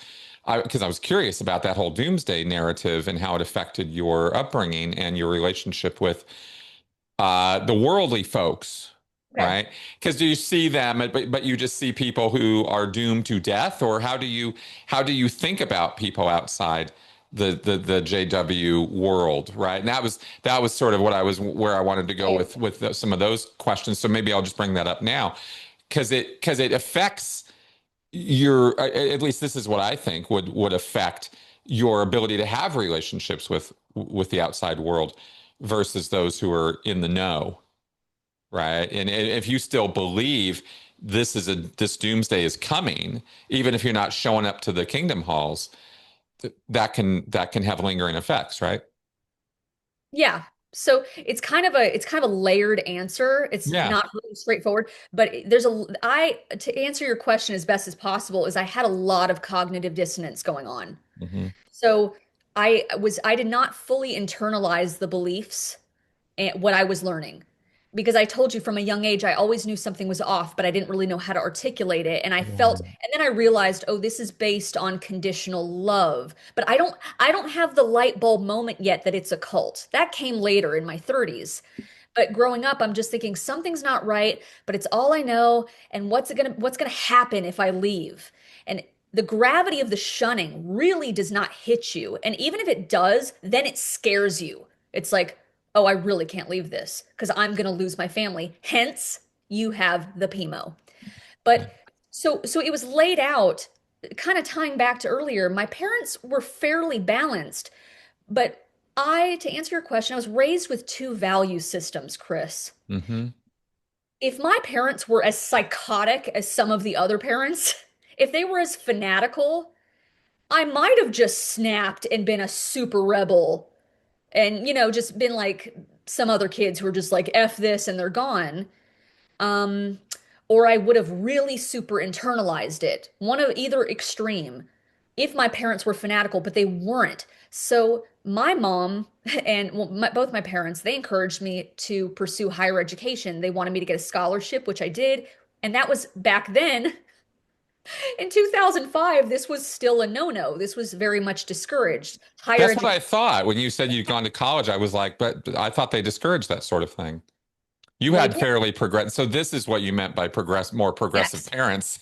I was curious about that whole doomsday narrative and how it affected your upbringing and your relationship with the worldly folks, Okay. right? Because do you see them, but you just see people who are doomed to death, or how do you think about people outside the JW world, right? And that was sort of what I was where I wanted to go Okay. with some of those questions. So maybe I'll just bring that up now, because it affects your at least this is what I think would affect your ability to have relationships with the outside world versus those who are in the know, right? And if you still believe this doomsday is coming, even if you're not showing up to the kingdom halls, that can have lingering effects, right? Yeah. So it's kind of a layered answer. It's Yeah. not really straightforward, but there's a I to answer your question as best as possible is I had a lot of cognitive dissonance going on. Hmm. So I did not fully internalize the beliefs and what I was learning. because I told you from a young age, I always knew something was off, but I didn't really know how to articulate it. And I felt, Right. and then I realized, oh, this is based on conditional love. But I don't have the light bulb moment yet that it's a cult. That came later in my 30s. But growing up, I'm just thinking something's not right, but it's all I know. And what's gonna happen if I leave? And the gravity of the shunning really does not hit you. And even if it does, then it scares you. It's like, oh, I really can't leave this because I'm going to lose my family. Hence, you have the PMO. But so it was laid out, kind of tying back to earlier. My parents were fairly balanced, but to answer your question, I was raised with two value systems, Chris. Mm-hmm. If my parents were as psychotic as some of the other parents, if they were as fanatical, I might have just snapped and been a super rebel and, just been like some other kids who are just like, F this and they're gone. Um, or I would have really super internalized it, one of either extreme, if my parents were fanatical, but they weren't. So my mom and well, both my parents, they encouraged me to pursue higher education. They wanted me to get a scholarship, which I did. And that was back then. In 2005, this was still a no-no. This was very much discouraged. Higher That's what education. I thought when you said you'd gone to college. I was like, but I thought they discouraged that sort of thing. You They had did. fairly progressive. So this is what you meant by more progressive Yes. parents.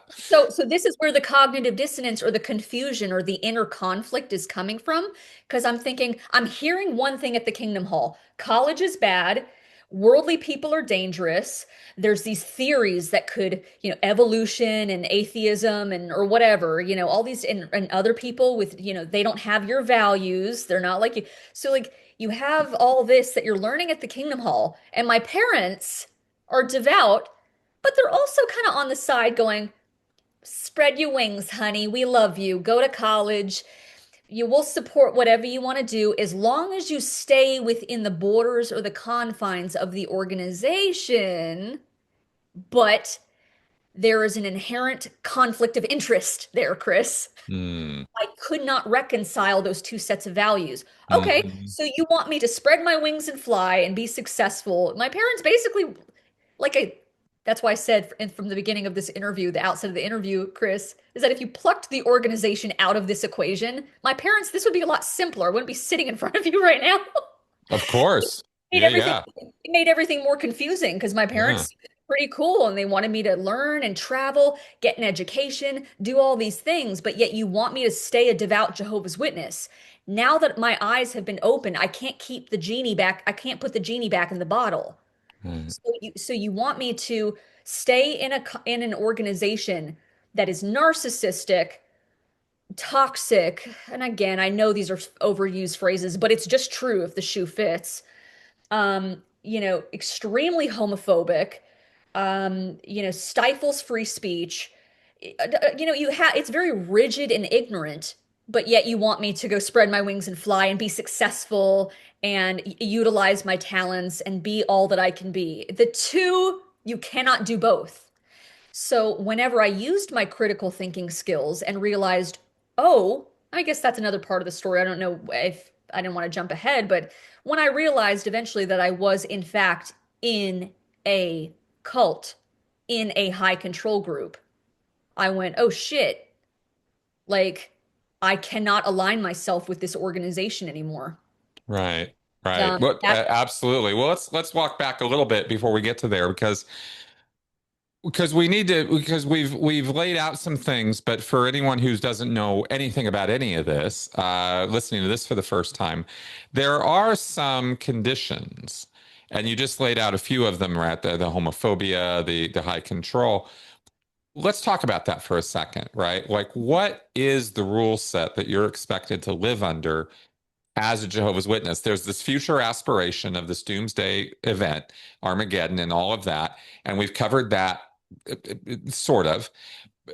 So this is where the cognitive dissonance or the confusion or the inner conflict is coming from. Because I'm thinking, I'm hearing one thing at the Kingdom Hall. College is bad. Worldly people are dangerous. There's these theories that could, evolution and atheism and or whatever, all these and other people with, they don't have your values. They're not like you. So like you have all this that you're learning at the Kingdom Hall. And my parents are devout, but they're also kind of on the side going, spread your wings, honey. We love you. Go to college. You will support whatever you want to do as long as you stay within the borders or the confines of the organization. But there is an inherent conflict of interest there, Chris. Hmm. I could not reconcile those two sets of values. Okay, Mhm. so you want me to spread my wings and fly and be successful. My parents basically, like that's why I said from the beginning of this interview, the outset of the interview, Chris, is that if you plucked the organization out of this equation, my parents, this would be a lot simpler. I wouldn't be sitting in front of you right now. Of course. Made Yeah, everything yeah. it made everything more confusing because my Yeah. parents pretty cool and they wanted me to learn and travel, get an education, do all these things, but yet you want me to stay a devout Jehovah's Witness. Now that my eyes have been opened, I can't keep the genie back. I can't put the genie back in the bottle. Right. So you want me to stay in an organization that is narcissistic, toxic, and again, I know these are overused phrases, but it's just true if the shoe fits. Extremely homophobic, stifles free speech. You have it's very rigid and ignorant, but yet you want me to go spread my wings and fly and be successful and utilize my talents and be all that I can be. The two, you cannot do both. So whenever I used my critical thinking skills and realized, oh, I guess that's another part of the story. I don't know if I didn't want to jump ahead, but when I realized eventually that I was, in fact, in a cult, in a high control group, I went, oh shit, like I cannot align myself with this organization anymore. Right. Right. Well, That absolutely. Well, let's walk back a little bit before we get to there because we need to because we've laid out some things, but for anyone who doesn't know anything about any of this, listening to this for the first time, there are some conditions, and you just laid out a few of them, right? The homophobia, the high control. Let's talk about that for a second, right? Like, what is the rule set that you're expected to live under as a Jehovah's Witness? There's this future aspiration of this doomsday event, Armageddon, and all of that. And we've covered that sort of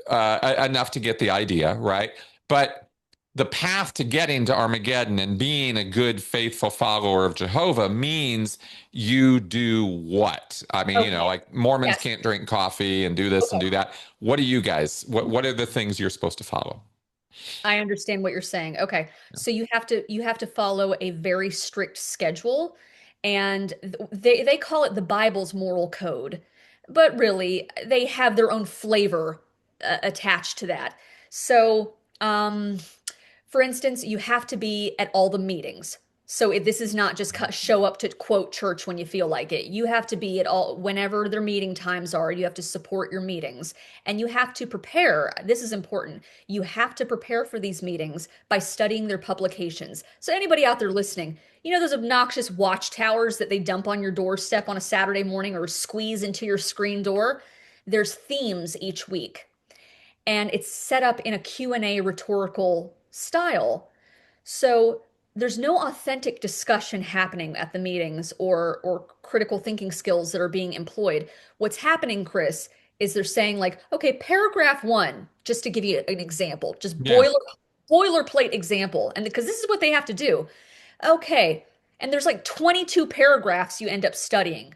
enough to get the idea, right? But the path to getting to Armageddon and being a good, faithful follower of Jehovah means you do what? I mean, okay. like Mormons Yes. can't drink coffee and do this and Okay. do that. What do you guys, what are the things you're supposed to follow? I understand what you're saying. Okay. So you have to follow a very strict schedule. and they call it the Bible's moral code, but really they have their own flavor attached to that. So, for instance, you have to be at all the meetings. So this is not just show up to quote church when you feel like it. You have to be at all whenever their meeting times are. You have to support your meetings and you have to prepare. This is important. You have to prepare for these meetings by studying their publications. So anybody out there listening, you know those obnoxious watchtowers that they dump on your doorstep on a Saturday morning or squeeze into your screen door? There's themes each week and it's set up in a Q&A rhetorical style. So there's no authentic discussion happening at the meetings or critical thinking skills that are being employed. What's happening, Chris, is they're saying like, okay, paragraph 1, just to give you an example, just Yeah. boilerplate example, and because this is what they have to do. Okay, and there's like 22 paragraphs you end up studying.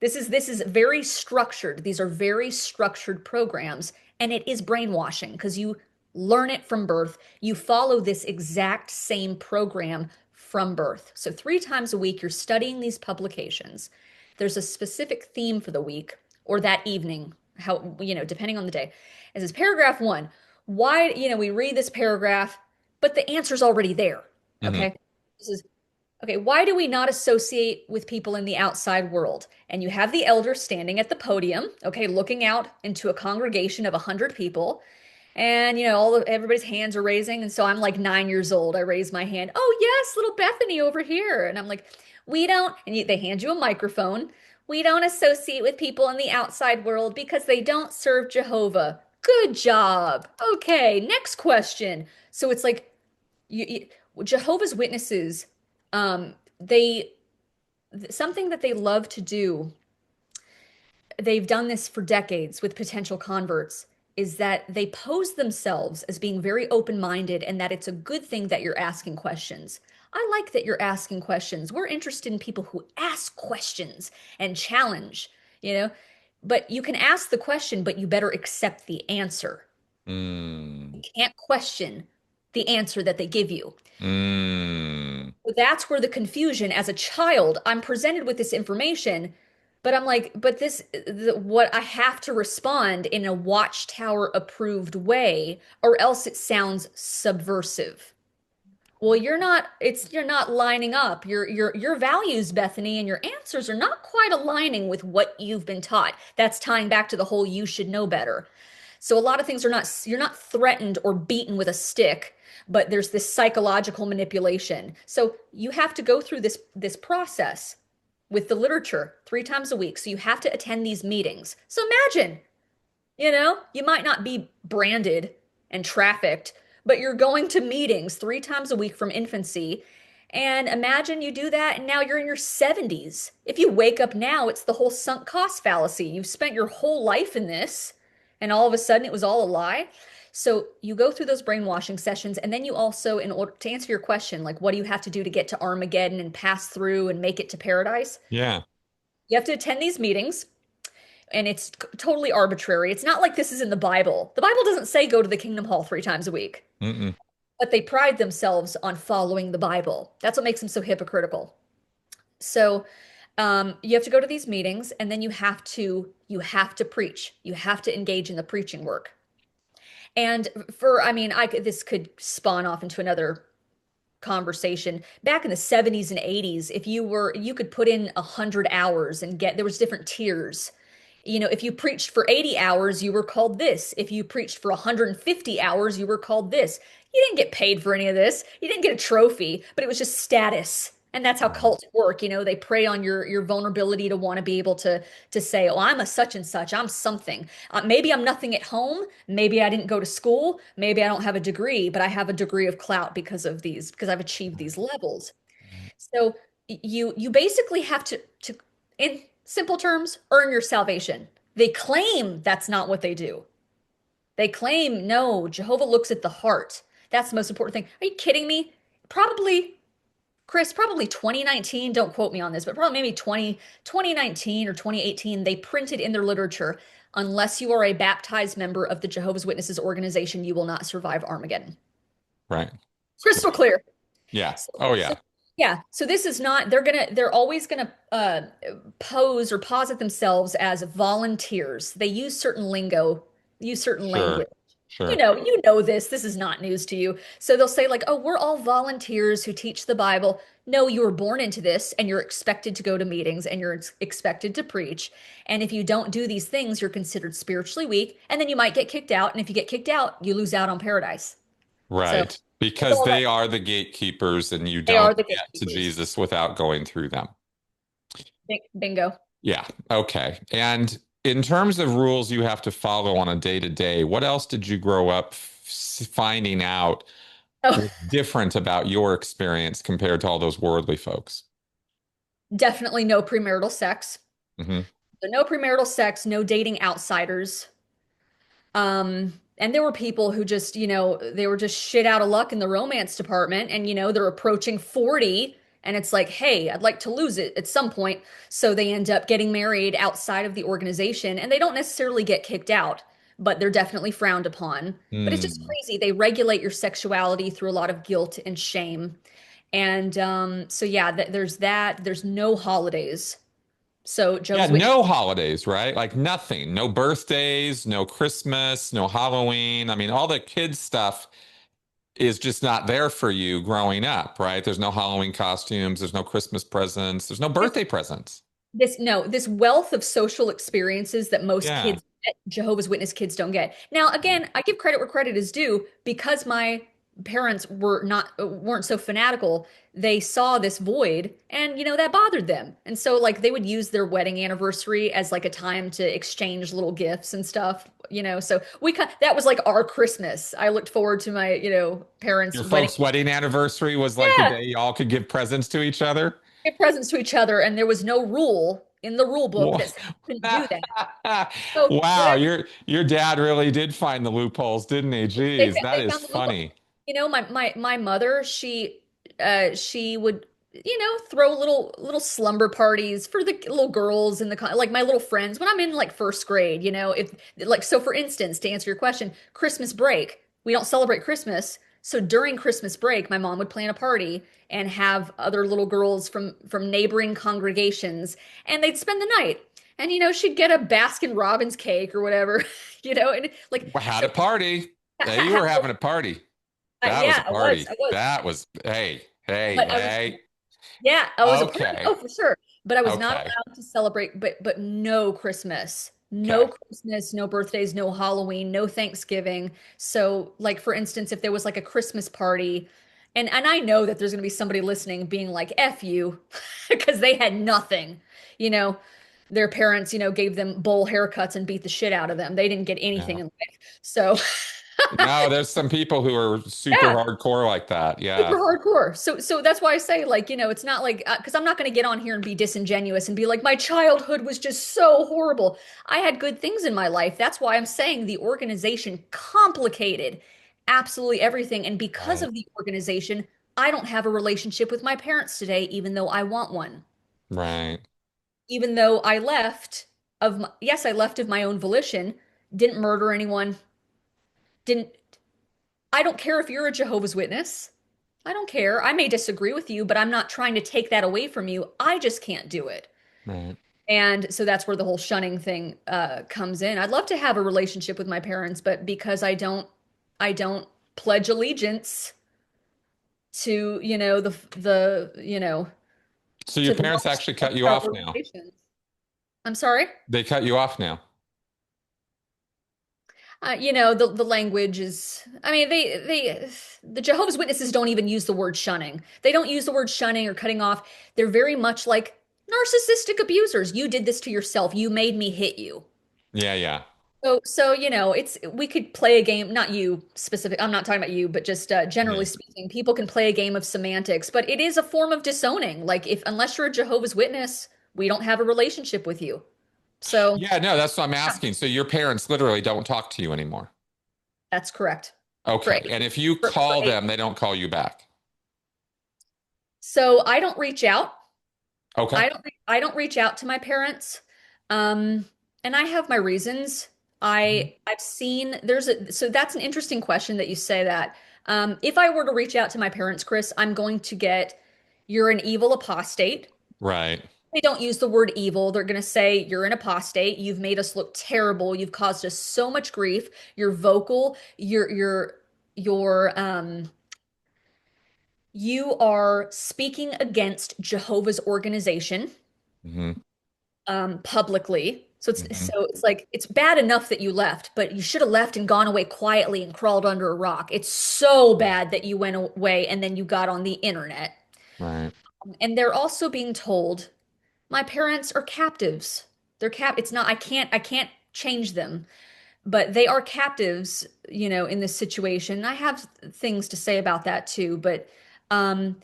This is very structured. These are very structured programs, and it is brainwashing because you learn it from birth. You follow this exact same program from birth. So 3 times a week, you're studying these publications. There's a specific theme for the week or that evening, how, depending on the day. This is paragraph 1. Why, we read this paragraph, but the answer's already there. Hmm. Okay. This is Okay, why do we not associate with people in the outside world? And you have the elder standing at the podium, okay, looking out into a congregation of 100 people. And everybody's hands are raising. And so I'm like 9 years old. I raise my hand. Oh, yes, little Bethany over here. And I'm like, we don't, and they hand you a microphone. We don't associate with people in the outside world because they don't serve Jehovah. Good job. Okay, next question. So it's like Jehovah's Witnesses, they something that they love to do, they've done this for decades with potential converts, is that they pose themselves as being very open-minded and that it's a good thing that you're asking questions. I like that you're asking questions. We're interested in people who ask questions and challenge, you know. But you can ask the question, but you better accept the answer. You Mm. can't question the answer that they give you. Mm. That's where the confusion as a child, I'm presented with this information, but I'm like, but what I have to respond in a watchtower approved way, or else it sounds subversive. Well, you're not lining up. Your values, Bethany, and your answers are not quite aligning with what you've been taught. That's tying back to the whole you should know better. So a lot of things you're not threatened or beaten with a stick, but there's this psychological manipulation. So you have to go through this process with the literature 3 times a week. So you have to attend these meetings. So imagine, you might not be branded and trafficked, but you're going to meetings 3 times a week from infancy. And imagine you do that and now you're in your 70s. If you wake up now, it's the whole sunk cost fallacy. You've spent your whole life in this, and all of a sudden it was all a lie. So you go through those brainwashing sessions, and then you also, in order to answer your question, like what do you have to do to get to Armageddon and pass through and make it to paradise? Yeah. You have to attend these meetings and it's totally arbitrary. It's not like this is in the Bible. The Bible doesn't say go to the Kingdom Hall 3 times a week, Mm-mm. but they pride themselves on following the Bible. That's what makes them so hypocritical. So you have to go to these meetings, and then you have to preach. You have to engage in the preaching work. And I mean, this could spawn off into another conversation. Back in the 70s and 80s, if you could put in 100 hours and there was different tiers. If you preached for 80 hours, you were called this. If you preached for 150 hours, you were called this. You didn't get paid for any of this. You didn't get a trophy, but it was just status. And that's how Right. cults work. They prey on your vulnerability to want to be able to say, "Oh, I'm a such and such. I'm something. Maybe I'm nothing at home. Maybe I didn't go to school. Maybe I don't have a degree, but I have a degree of clout because I've achieved these levels." So you basically have to in simple terms earn your salvation. They claim that's not what they do. They claim no, Jehovah looks at the heart. That's the most important thing. Are you kidding me? Probably, Chris, probably 2019, don't quote me on this, but probably maybe 2019 or 2018, they printed in their literature, unless you are a baptized member of the Jehovah's Witnesses organization, you will not survive Armageddon. Right. Crystal clear. Yeah. So, Oh so yeah. Yeah. So this is not, they're always gonna pose or posit themselves as volunteers. They use certain lingo, use certain Sure. language. Sure. You know this. This is not news to you. So they'll say like, "Oh, we're all volunteers who teach the Bible." No, you were born into this and you're expected to go to meetings and you're expected to preach. And if you don't do these things, you're considered spiritually weak, and then you might get kicked out. And if you get kicked out, you lose out on paradise. So Right. it's Because all about they are the gatekeepers and you they don't are the get to gatekeepers. Jesus without going through them. Bingo. Yeah. Okay. And in terms of rules you have to follow on a day to day, what else did you grow up finding out Oh, was different about your experience compared to all those worldly folks? definitely no premarital sex. Hmm. So no premarital sex, no dating outsiders. And there were people who just, they were just shit out of luck in the romance department, and they're approaching 40 and it's like, "Hey, I'd like to lose it at some point." So they end up getting married outside of the organization, and they don't necessarily get kicked out, but they're definitely frowned upon. But it's just Hmm. crazy. They regulate your sexuality through a lot of guilt and shame. And so yeah, there's that. There's no holidays. So Yeah, Jehovah's Witness. no holidays, right? Like nothing. No birthdays, no Christmas, no Halloween. I mean, all the kids stuff is just not there for you growing up, right? There's no Halloween costumes, there's no Christmas presents, there's no birthday presents. This wealth of social experiences that most Yeah. kids, Jehovah's Witness kids, don't get. Now, again, I give credit where credit is due because my parents weren't so fanatical. They saw this void, and that bothered them. And so like they would use their wedding anniversary as like a time to exchange little gifts and stuff. So that was like our Christmas. I looked forward to my, parents' Your wedding. folks' wedding anniversary was like the Yeah, day y'all could give presents to each other. give presents to each other, and there was no rule in the rule book Wha- that said you couldn't do that. So Wow, whatever your dad really did find the loopholes, didn't he? Geez, that they is found the loophole. funny. My mother, she would throw little slumber parties for the little girls in like my little friends when I'm in like first grade. If like so for instance, to answer your question, Christmas break, we don't celebrate Christmas. So during Christmas break, my mom would plan a party and have other little girls from neighboring congregations, and they'd spend the night. And she'd get a Baskin Robbins cake or whatever, and like Well, had so a party. Hey, you ha were having a party. That was a yeah, party. I was. That was, hey, hey, But I was, hey. yeah, I was a party. Okay. Oh, for sure. But I was not Okay. allowed to celebrate, but no Christmas. No Okay. Christmas, no birthdays, no Halloween, no Thanksgiving. So, like for instance, if there was like a Christmas party, and I know that there's gonna be somebody listening being like, "F you," because they had nothing. You know, their parents, gave them bowl haircuts and beat the shit out of them. They didn't get anything Yeah. in life. So No, there's some people who are super yeah. hardcore like that. Super Yeah. hardcore. So that's why I say like, it's not like because I'm not going to get on here and be disingenuous and be like my childhood was just so horrible. I had good things in my life. That's why I'm saying the organization complicated absolutely everything, and because Right. of the organization, I don't have a relationship with my parents today even though I want one. Right. Even though yes, I left of my own volition, didn't murder anyone, didn't I don't care if you're a Jehovah's Witness. I don't care. I may disagree with you, but I'm not trying to take that away from you. I just can't do it. Right. And so that's where the whole shunning thing comes in. I'd love to have a relationship with my parents, but because I don't pledge allegiance to, So your to the parents norms actually of cut you our off now. organizations. I'm sorry. They cut you off now. The language is, I mean, the Jehovah's Witnesses don't even use the word shunning. They don't use the word shunning or cutting off. They're very much like narcissistic abusers. You did this to yourself. You made me hit you. Yeah, yeah. So we could play a game, not you specific. I'm not talking about you, but just generally Yeah. speaking, people can play a game of semantics, but it is a form of disowning. Like if unless you're a Jehovah's Witness, we don't have a relationship with you. So Yeah, no, that's what I'm yeah, asking. So your parents literally don't talk to you anymore. that's correct. For Okay. eight, And if you for call eight. them, they don't call you back. So I don't reach out. Okay. I don't reach out to my parents. And I have my reasons. Mhm. I've seen so that's an interesting question that you say that. If I were to reach out to my parents, Chris, I'm going to get you're an evil apostate. Right. They don't use the word evil. They're going to say you're an apostate. You've made us look terrible. You've caused us so much grief. You're vocal. You're you are speaking against Jehovah's organization Hmm. publicly. Hmm. So it's like it's bad enough that you left, but you should have left and gone away quietly and crawled under a rock. It's so bad that you went away and then you got on the internet. Right. And they're also being told my parents are captives. It's not I can't change them, but they are captives, in this situation. I have things to say about that too, but um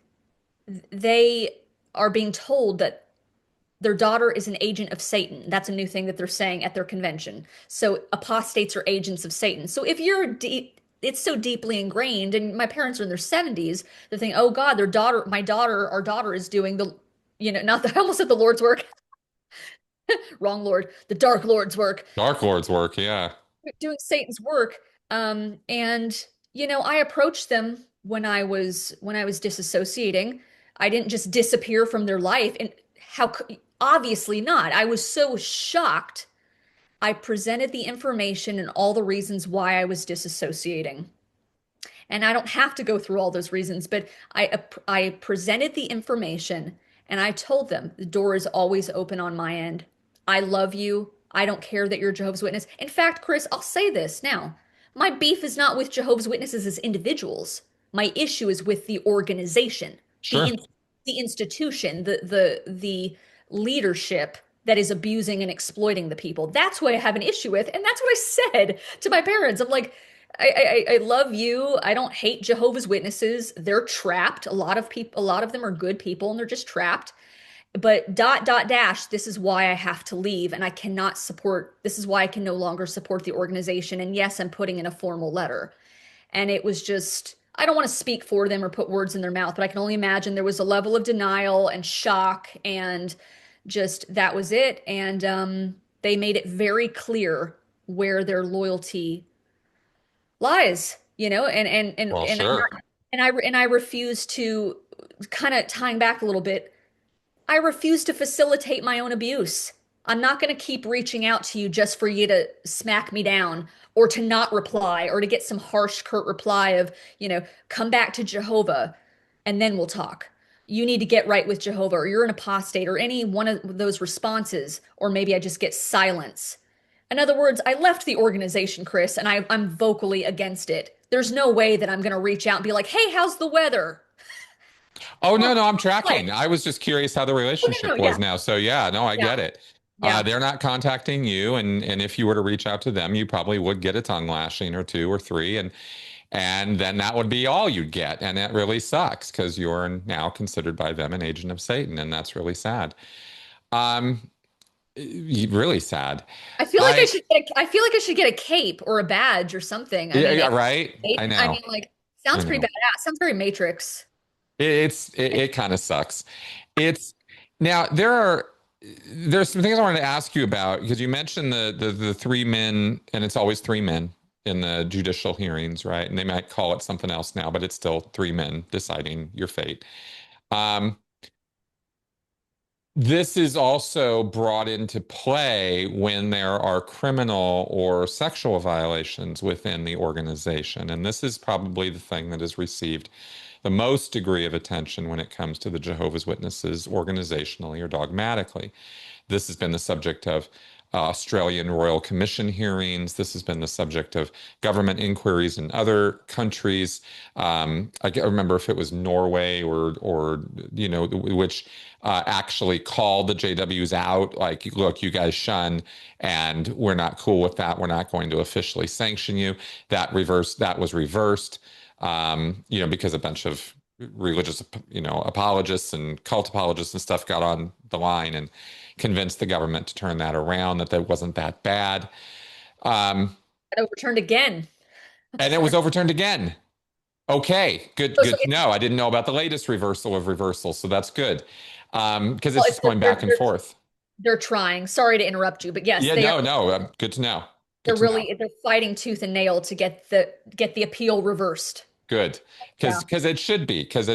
they are being told that their daughter is an agent of Satan. That's a new thing that they're saying at their convention. So apostates are agents of Satan. So if you're deep, it's so deeply ingrained, and my parents are in their 70s, they're thinking, oh God, our daughter is doing not the, I almost said the Lord's work. Wrong Lord, the Dark Lord's work, Dark Lord's work. Yeah. doing Satan's work. And I approached them when I was disassociating. I didn't just disappear from their life, and obviously not. I was so shocked. I presented the information and all the reasons why I was disassociating. And I don't have to go through all those reasons, but I presented the information and I told them the door is always open on my end. I love you. I don't care that you're a Jehovah's Witness. In fact, Chris, I'll say this now. My beef is not with Jehovah's Witnesses as individuals. My issue is with the organization, the Sure. in, the institution, the leadership that is abusing and exploiting the people. That's what I have an issue with, and that's what I said to my parents. I'm like, I love you. I don't hate Jehovah's Witnesses. They're trapped. A lot of them are good people and they're just trapped. But dot dot dash, this is why I have to leave and I cannot support, this is why I can no longer support the organization. And yes, I'm putting in a formal letter. And it was just, I don't want to speak for them or put words in their mouth, but I can only imagine there was a level of denial and shock and just that was it. And they made it very clear where their loyalty lies, Well, and I'm sure. not, and I refuse to, kind of tying back a little bit. I refuse to facilitate my own abuse. I'm not going to keep reaching out to you just for you to smack me down or to not reply or to get some harsh, curt reply of, come back to Jehovah and then we'll talk. You need to get right with Jehovah, or you're an apostate, or any one of those responses, or maybe I just get silence. In other words, I left the organization, Chris, and I'm vocally against it. There's no way that I'm going to reach out and be like, hey, how's the weather? Oh, Or, no, no, I'm like, tracking. I was just curious how the oh, no, relationship no, was yeah, now. So yeah, no, I yeah, get it. yeah. They're not contacting you, and if you were to reach out to them, you probably would get a tongue lashing or two or three, and then that would be all you'd get, and that really sucks because you're now considered by them an agent of Satan, and that's really sad. Um, really sad. I I feel like I should get a cape or a badge or something. I Yeah, mean, yeah, right. I I know. mean, like, I sounds pretty know. badass. Sounds very Matrix. It kind of sucks. It's now there's some things I wanted to ask you about because you mentioned the three men, and it's always three men in the judicial hearings, right? And they might call it something else now, but it's still three men deciding your fate. Um, this is also brought into play when there are criminal or sexual violations within the organization. And this is probably the thing that has received the most degree of attention when it comes to the Jehovah's Witnesses organizationally or dogmatically. This has been the subject of Australian Royal Commission hearings. This has been the subject of government inquiries in other countries. I can't remember if it was Norway or which actually called the JWs out, like, look, you guys shun, and we're not cool with that. We're not going to officially sanction you. That was reversed, because a bunch of religious, apologists and cult apologists and stuff got on the line and convinced the government to turn that around, that wasn't that bad. Um, It overturned again. and it was overturned again. Okay, good, So good to know. I didn't know about the latest reversal of reversals, so that's good. Because well, it's just going back and forth. they're trying. Sorry to interrupt you, but yes, Yeah, no, no, good to know. Good to know. they're fighting tooth and nail to get the appeal reversed. Good. Yeah. Because it should be, because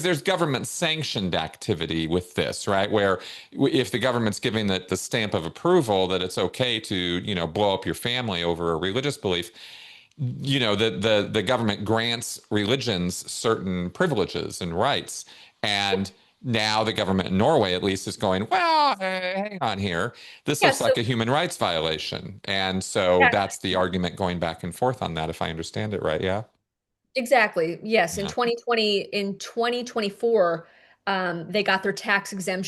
there's government sanctioned activity with this, right? Where if the government's giving the stamp of approval that it's okay to, blow up your family over a religious belief, the government grants religions certain privileges and rights. And now the government in Norway at least is going, well, hang on here. This Yeah. looks So like a human rights violation. And so that's the argument going back and forth on that, if I understand it right. Yeah. exactly. Yes. Yeah. In 2024, they got their tax exempt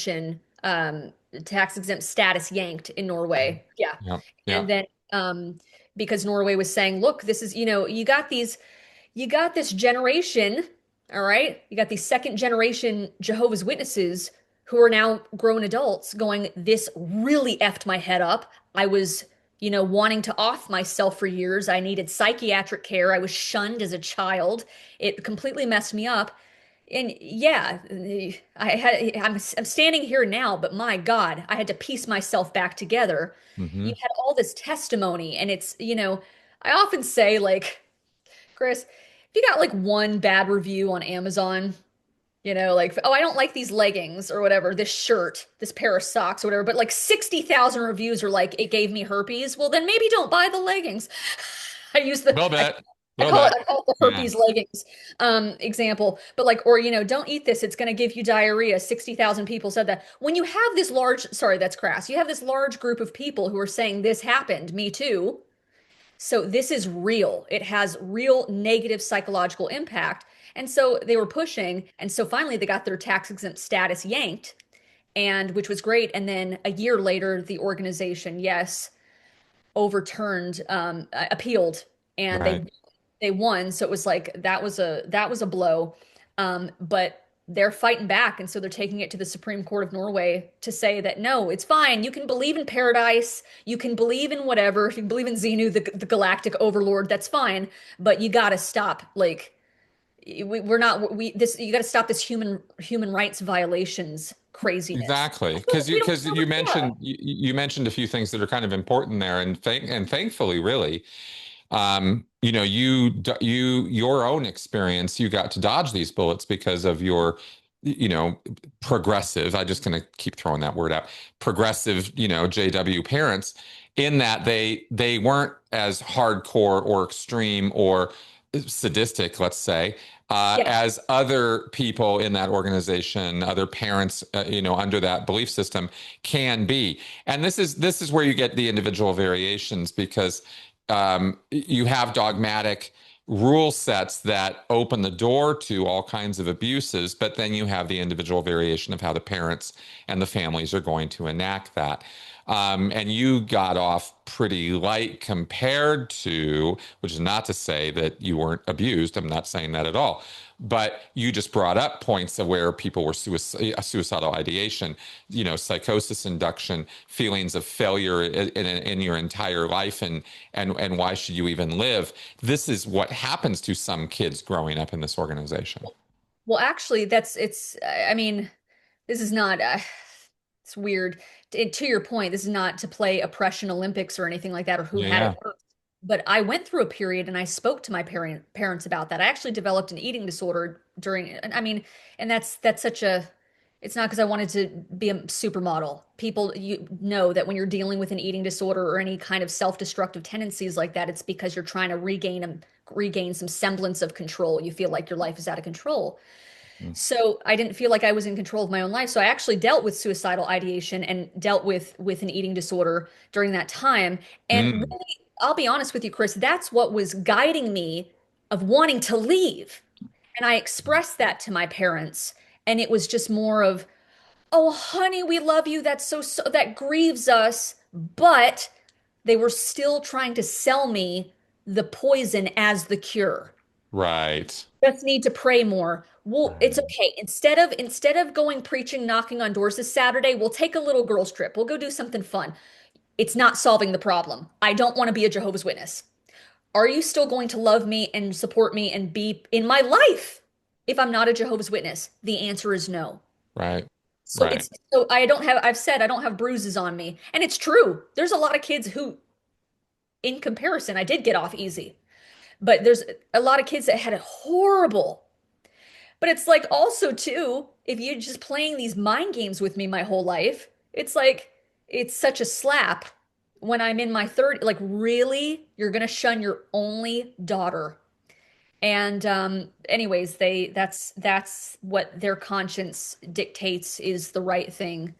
status yanked in Norway. Yeah. Yeah. Yeah. And then, because Norway was saying, look, this is, you got this generation, all right? You got these second generation Jehovah's Witnesses who are now grown adults going, this really effed my head up. I was, wanting to off myself for years. I needed psychiatric care. I was shunned as a child. It completely messed me up. And yeah, I'm standing here now, but my God, I had to piece myself back together. You Hmm. had all this testimony, and it's, I often say, like, Chris, if you got like one bad review on Amazon, like, oh, I don't like these leggings or whatever, this shirt, this pair of socks or whatever, but like 60,000 reviews are like, it gave me herpes, well, then maybe don't buy the leggings. I use A little bit. A little I call it the bit. Yeah. herpes leggings example. But like, or don't eat this, it's going to give you diarrhea. 60,000 people said that. When you have this large, sorry, that's crass. You have this large group of people who are saying this happened, me too. So this is real. It has real negative psychological impact. And so they were pushing. And so finally they got their tax exempt status yanked, and which was great. And then a year later, the organization, yes, overturned, appealed, and Right. they won. So it was like that was a blow. But they're fighting back, and so they're taking it to the Supreme Court of Norway to say that no, it's fine. You can believe in paradise, you can believe in whatever, if you believe in Xenu, the galactic overlord, that's fine. But you got to stop. Like we're not we this. You got to stop this human rights violations craziness. Exactly. We don't Because know what they are. you mentioned a few things that are kind of important there, and thankfully, really, your own experience, you got to dodge these bullets because of your, you know, progressive, I'm just going to keep throwing that word out, progressive, JW parents, in that they weren't as hardcore or extreme or sadistic, let's say, Yeah, as other people in that organization, other parents, under that belief system can be. And this is where you get the individual variations because you have dogmatic rule sets that open the door to all kinds of abuses, but then you have the individual variation of how the parents and the families are going to enact that. And you got off pretty light compared to, which is not to say that you weren't abused. I'm not saying that at all. But you just brought up points of where people were suicidal ideation, psychosis induction, feelings of failure in your entire life, and why should you even live? This is what happens to some kids growing up in this organization. well, actually, I mean, this is not, it's weird. To your point, this is not to play oppression Olympics or anything like that, or who Yeah, had it yeah. worse. But I went through a period and I spoke to my parents about that. I actually developed an eating disorder during, I mean, and that's such a, it's not because I wanted to be a supermodel. People, you know that when you're dealing with an eating disorder or any kind of self-destructive tendencies like that, it's because you're trying to regain some semblance of control. You feel like your life is out of control. So I didn't feel like I was in control of my own life. So I actually dealt with suicidal ideation and dealt with an eating disorder during that time. And Mm, really, I'll be honest with you, Chris, that's what was guiding me of wanting to leave. And I expressed that to my parents, and it was just more of, "Oh, honey, we love you. That's so that grieves us." But they were still trying to sell me the poison as the cure. right. Just need to pray more. Well, it's Right. okay. Instead of going preaching, knocking on doors this Saturday, we'll take a little girls trip. We'll go do something fun. It's not solving the problem. I don't want to be a Jehovah's Witness. Are you still going to love me and support me and be in my life if I'm not a Jehovah's Witness? The answer is no. Right. So Right. I've said I don't have bruises on me. And it's true. There's a lot of kids who, in comparison, I did get off easy. But there's a lot of kids that had it horrible. But it's like also too, if you're just playing these mind games with me my whole life, it's like it's such a slap when I'm in my third, like really, you're gonna shun your only daughter. And anyways, that's what their conscience dictates is the right thing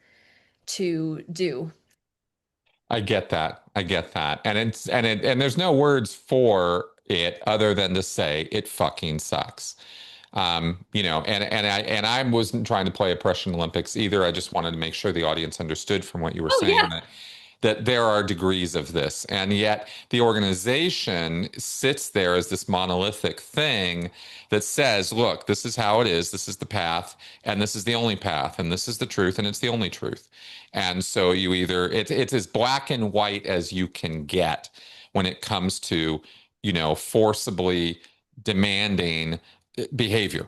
to do. I get that. I get that. And there's no words for it other than to say it fucking sucks. And I wasn't trying to play oppression Olympics either. I just wanted to make sure the audience understood from what you were Oh saying yeah. that there are degrees of this. And yet the organization sits there as this monolithic thing that says, look, this is how it is, this is the path, and this is the only path, and this is the truth, and it's the only truth. And so it's as black and white as you can get when it comes to, forcibly demanding behavior.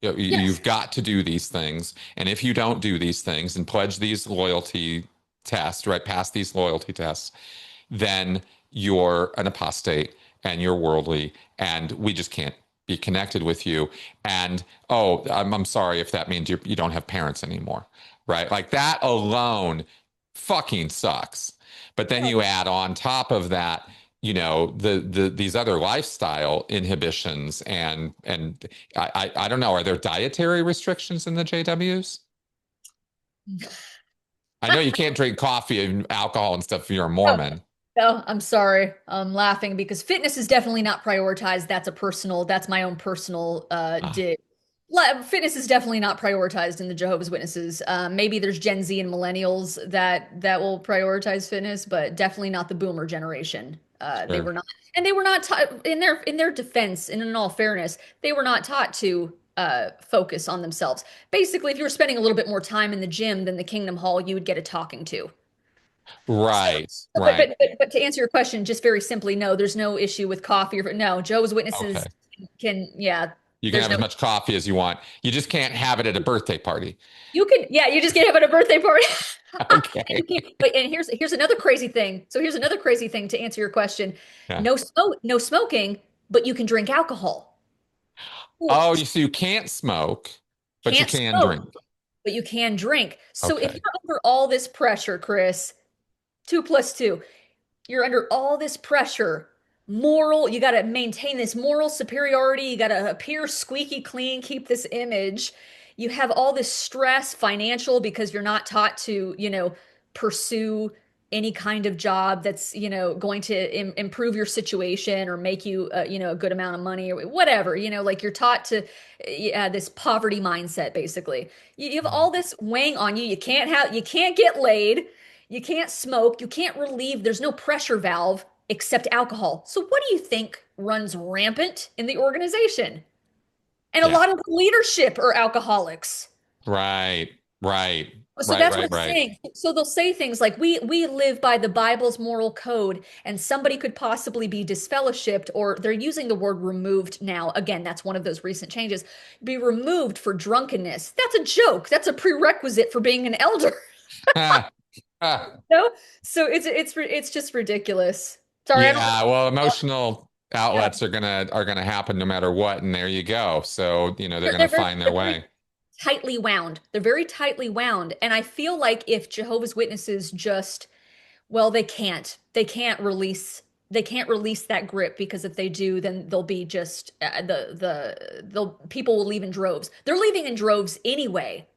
You've Yes. got to do these things. And if you don't do these things and pledge these loyalty tests, right, pass these loyalty tests, then you're an apostate and you're worldly, and we just can't be connected with you. And oh, I'm sorry if that means you don't have parents anymore, right? Like that alone fucking sucks. But then you add on top of that, these other lifestyle inhibitions and I don't know, are there dietary restrictions in the JWs? I know you can't drink coffee and alcohol and stuff if you're a Oh, Mormon. no, I'm sorry. I'm laughing because fitness is definitely not prioritized. That's my own personal Ah, dig. Fitness is definitely not prioritized in the Jehovah's Witnesses. Maybe there's Gen Z and millennials that will prioritize fitness, but definitely not the boomer generation. They sure. were not, and they were not taught in their defense, and in all fairness, they were not taught to focus on themselves. Basically, if you were spending a little bit more time in the gym than the Kingdom Hall, you would get a talking to. So, Right, but, right. but but but to answer your question, just very simply, no, there's no issue with coffee. Or no, Jehovah's Okay. Witnesses can, yeah, You can there's have no. as much coffee as you want. You just can't have it at a birthday party. You can, yeah, you just can't have it at a birthday party. And you Okay. can't, but and here's another crazy thing. So here's another crazy thing to answer your question. Yeah. No smoking, but you can drink alcohol. Cool. Oh, so you can't smoke, but you Can't can smoke, drink. but you can drink. So if Okay. you're under all this pressure, Chris, 2 plus 2. You're under all this pressure. You got to maintain this moral superiority. You got to appear squeaky clean, keep this image. You have all this stress, financial, because you're not taught to, pursue any kind of job that's, going to improve your situation or make you, a good amount of money or whatever, like you're taught to, yeah, this poverty mindset, basically. You have all this weighing on you. You can't get laid. You can't smoke, you can't relieve, there's no pressure valve except alcohol. So, what do you think runs rampant in the organization? And a Yeah. lot of the leadership are alcoholics. Right. Right. So Right. that's what Right. I'm Right. saying. So they'll say things like we live by the Bible's moral code, and somebody could possibly be disfellowshipped, or they're using the word removed now. Again, that's one of those recent changes. Be removed for drunkenness. That's a joke. That's a prerequisite for being an elder. Ah, ah. No, so it's just ridiculous. Sorry, I don't. Yeah. Well, emotional Yeah, outlets are gonna happen no matter what, and there you go. So, they're they're gonna they're very, find their they're very way. tightly wound. They're very tightly wound, and I feel like if Jehovah's Witnesses just, well, they can't release that grip, because if they do, then they'll be just they'll people will leave in droves. They're leaving in droves anyway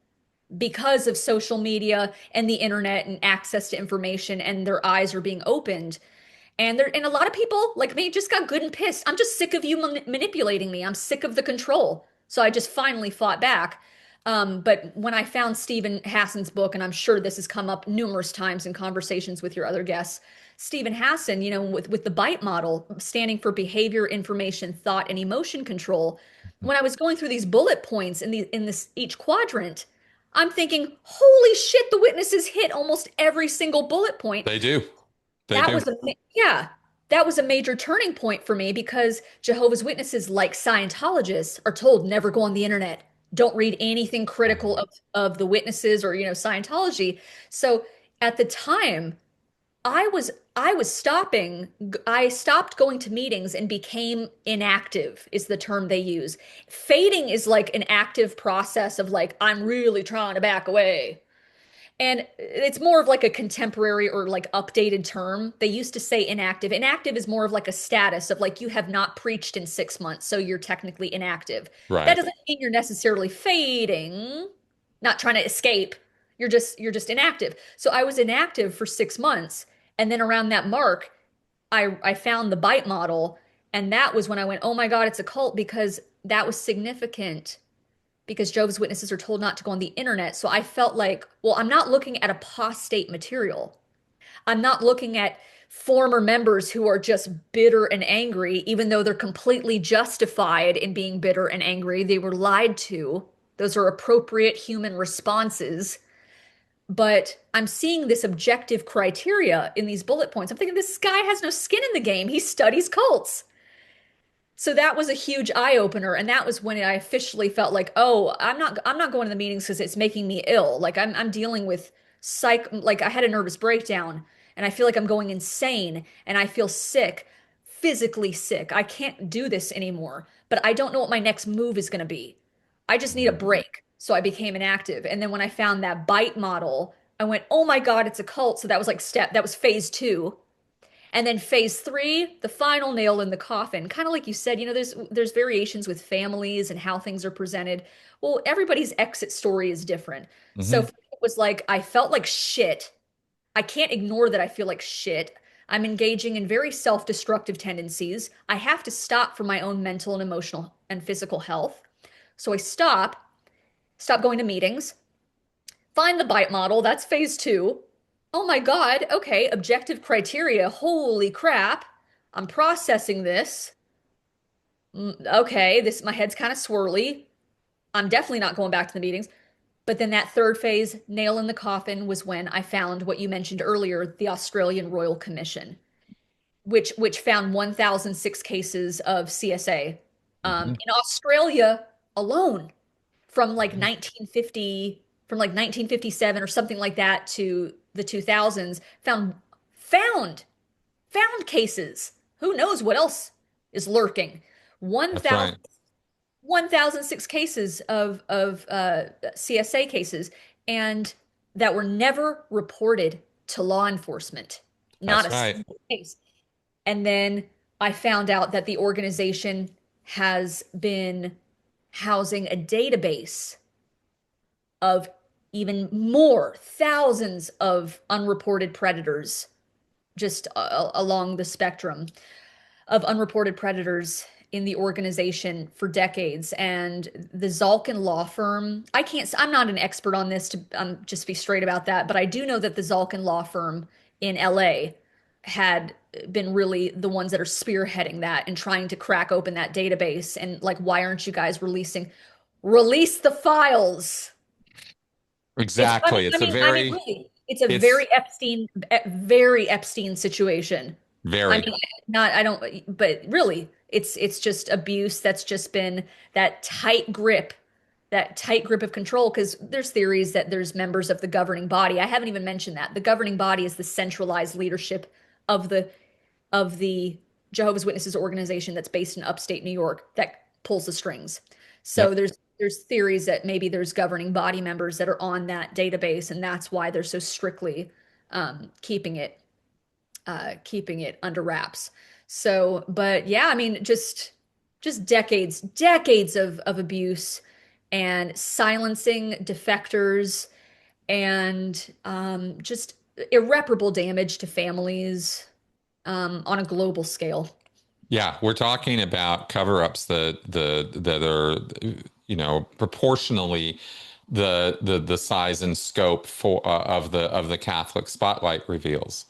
because of social media and the internet and access to information, and their eyes are being opened. And a lot of people like me just got good and pissed. I'm just sick of you manipulating me. I'm sick of the control. So I just finally fought back. But when I found Stephen Hassan's book, and I'm sure this has come up numerous times in conversations with your other guests, Stephen Hassan, with the BITE model, standing for behavior, information, thought, and emotion control. When I was going through these bullet points in this each quadrant, I'm thinking, holy shit, the witnesses hit almost every single bullet point. They do. They that do. was a yeah, that was a major turning point for me, because Jehovah's Witnesses, like Scientologists, are told never go on the internet, don't read anything critical Right. of the witnesses or Scientology. So at the time, I was I stopped going to meetings and became inactive is the term they use. Fading is like an active process of like I'm really trying to back away. And it's more of like a contemporary or like updated term. They used to say inactive. Inactive is more of like a status of like you have not preached in 6 months, so you're technically inactive. That Right. doesn't mean you're necessarily fading, not trying to escape. You're just inactive. So I was inactive for 6 months, and then around that mark, I found the bite model, and that was when I went, oh my God, it's a cult because that was significant because Jehovah's Witnesses are told not to go on the internet. So I felt like, well, I'm not looking at apostate material. I'm not looking at former members who are just bitter and angry, even though they're completely justified in being bitter and angry. They were lied to. Those are appropriate human responses. But I'm seeing this objective criteria in these bullet points. I'm thinking this guy has no skin in the game. He studies cults. So that was a huge eye opener, and that was when I officially felt like, oh, I'm not going to the meetings because it's making me ill. Like I'm dealing with like I had a nervous breakdown and I feel like I'm going insane and I feel sick, physically sick. I can't do this anymore, but I don't know what my next move is going to be. I just need a break. So I became inactive. And then when I found that bite model, I went, "Oh my God, it's a cult." So that was like that was phase 2. And then phase 3, the final nail in the coffin, kind of like you said, there's variations with families and how things are presented. Well, everybody's exit story is different. So Hmm. for me, it was like I felt like shit. I can't ignore that I feel like shit. I'm engaging in very self-destructive tendencies. I have to stop for my own mental and emotional and physical health. So I stop going to meetings, find the bite model. That's phase 2. Oh my God. Okay. Objective criteria. Holy crap. I'm processing this. Okay. My head's kind of swirly. I'm definitely not going back to the meetings. But then that third phase, nail in the coffin, was when I found what you mentioned earlier, the Australian Royal Commission, which found 1,006 cases of CSA Hmm. in Australia alone. From like 1957 or something like that to the 2000s, found found cases. Who knows what else is lurking? That's 1000 right. 1006 cases of CSA cases, and that were never reported to law enforcement, not That's a right. single case. And then I found out that the organization has been housing a database of even more thousands of unreported predators just along the spectrum of unreported predators in the organization for decades. And the Zalkin law firm, I'm not an expert on this to just be straight about that, but I do know that the Zalkin law firm in LA had been really the ones that are spearheading that and trying to crack open that database. And like, why aren't you guys release the files? It's, I mean, Exactly. I It's a mean, I mean, very, really, it's a it's very Epstein situation. I very, mean, not, I don't, but really, it's just abuse that's just been that that tight grip of control. Because there's theories that there's members of the governing body. I haven't even mentioned that. The governing body is the centralized leadership of the Jehovah's Witnesses organization that's based in upstate New York that pulls the strings. So yep. there's theories that maybe there's governing body members that are on that database, and that's why they're so strictly keeping it under wraps. So, but yeah, I mean, just decades of abuse and silencing defectors and just irreparable damage to families on a global scale. Yeah, we're talking about cover-ups that are, proportionally the size and scope of the Catholic spotlight reveals.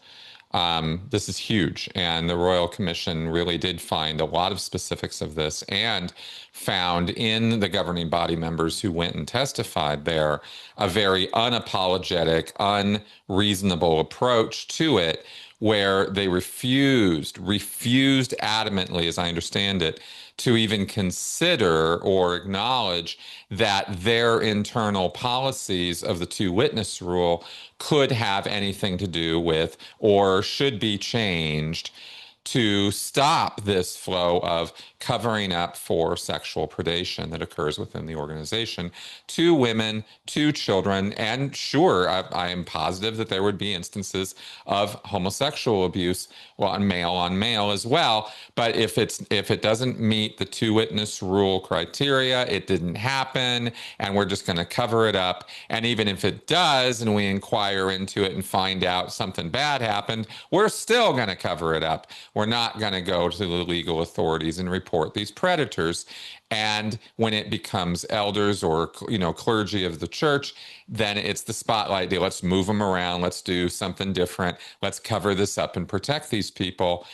This is huge, and the Royal Commission really did find a lot of specifics of this and found in the governing body members who went and testified there a very unapologetic, unreasonable approach to it, where they refused adamantly, as I understand it, to even consider or acknowledge that their internal policies of the two witness rule could have anything to do with or should be changed to stop this flow of covering up for sexual predation that occurs within the organization to women, to children, and sure, I am positive that there would be instances of homosexual abuse, well, on male as well. But if it doesn't meet the two witness rule criteria, it didn't happen, and we're just going to cover it up. And even if it does, and we inquire into it and find out something bad happened, we're still going to cover it up. We're not going to go to the legal authorities and report these predators. And when it becomes elders or clergy of the church, then it's the spotlight deal. Let's move them around. Let's do something different. Let's cover this up and protect these people.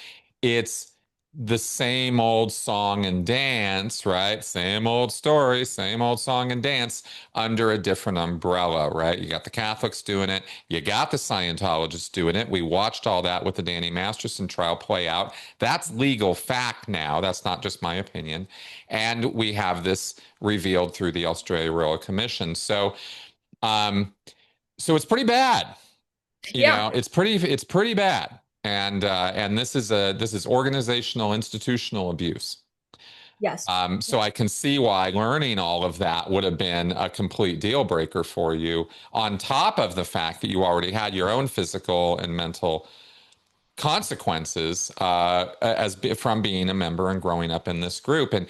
It's the same old song and dance, right? Same old story, same old song and dance under a different umbrella, right? You got the Catholics doing it. You got the Scientologists doing it. We watched all that with the Danny Masterson trial play out. That's legal fact now. That's not just my opinion. And we have this revealed through the Australia Royal Commission. Um, so it's pretty bad. Yeah. It's pretty bad. And this is organizational institutional abuse. Yes. So I can see why learning all of that would have been a complete deal breaker for you, on top of the fact that you already had your own physical and mental consequences from being a member and growing up in this group. And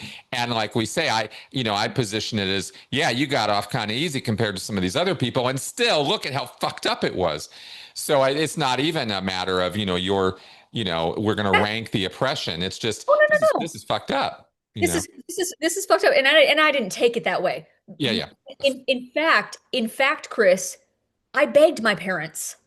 like we say, I position it as, yeah, you got off kind of easy compared to some of these other people, and still look at how fucked up it was. So it's not even a matter of, we're going to rank the oppression. It's just, Oh, no, this is no, no. this is fucked up, This is this is fucked up, and I didn't take it that way. Yeah, yeah. In fact, Chris, I begged my parents,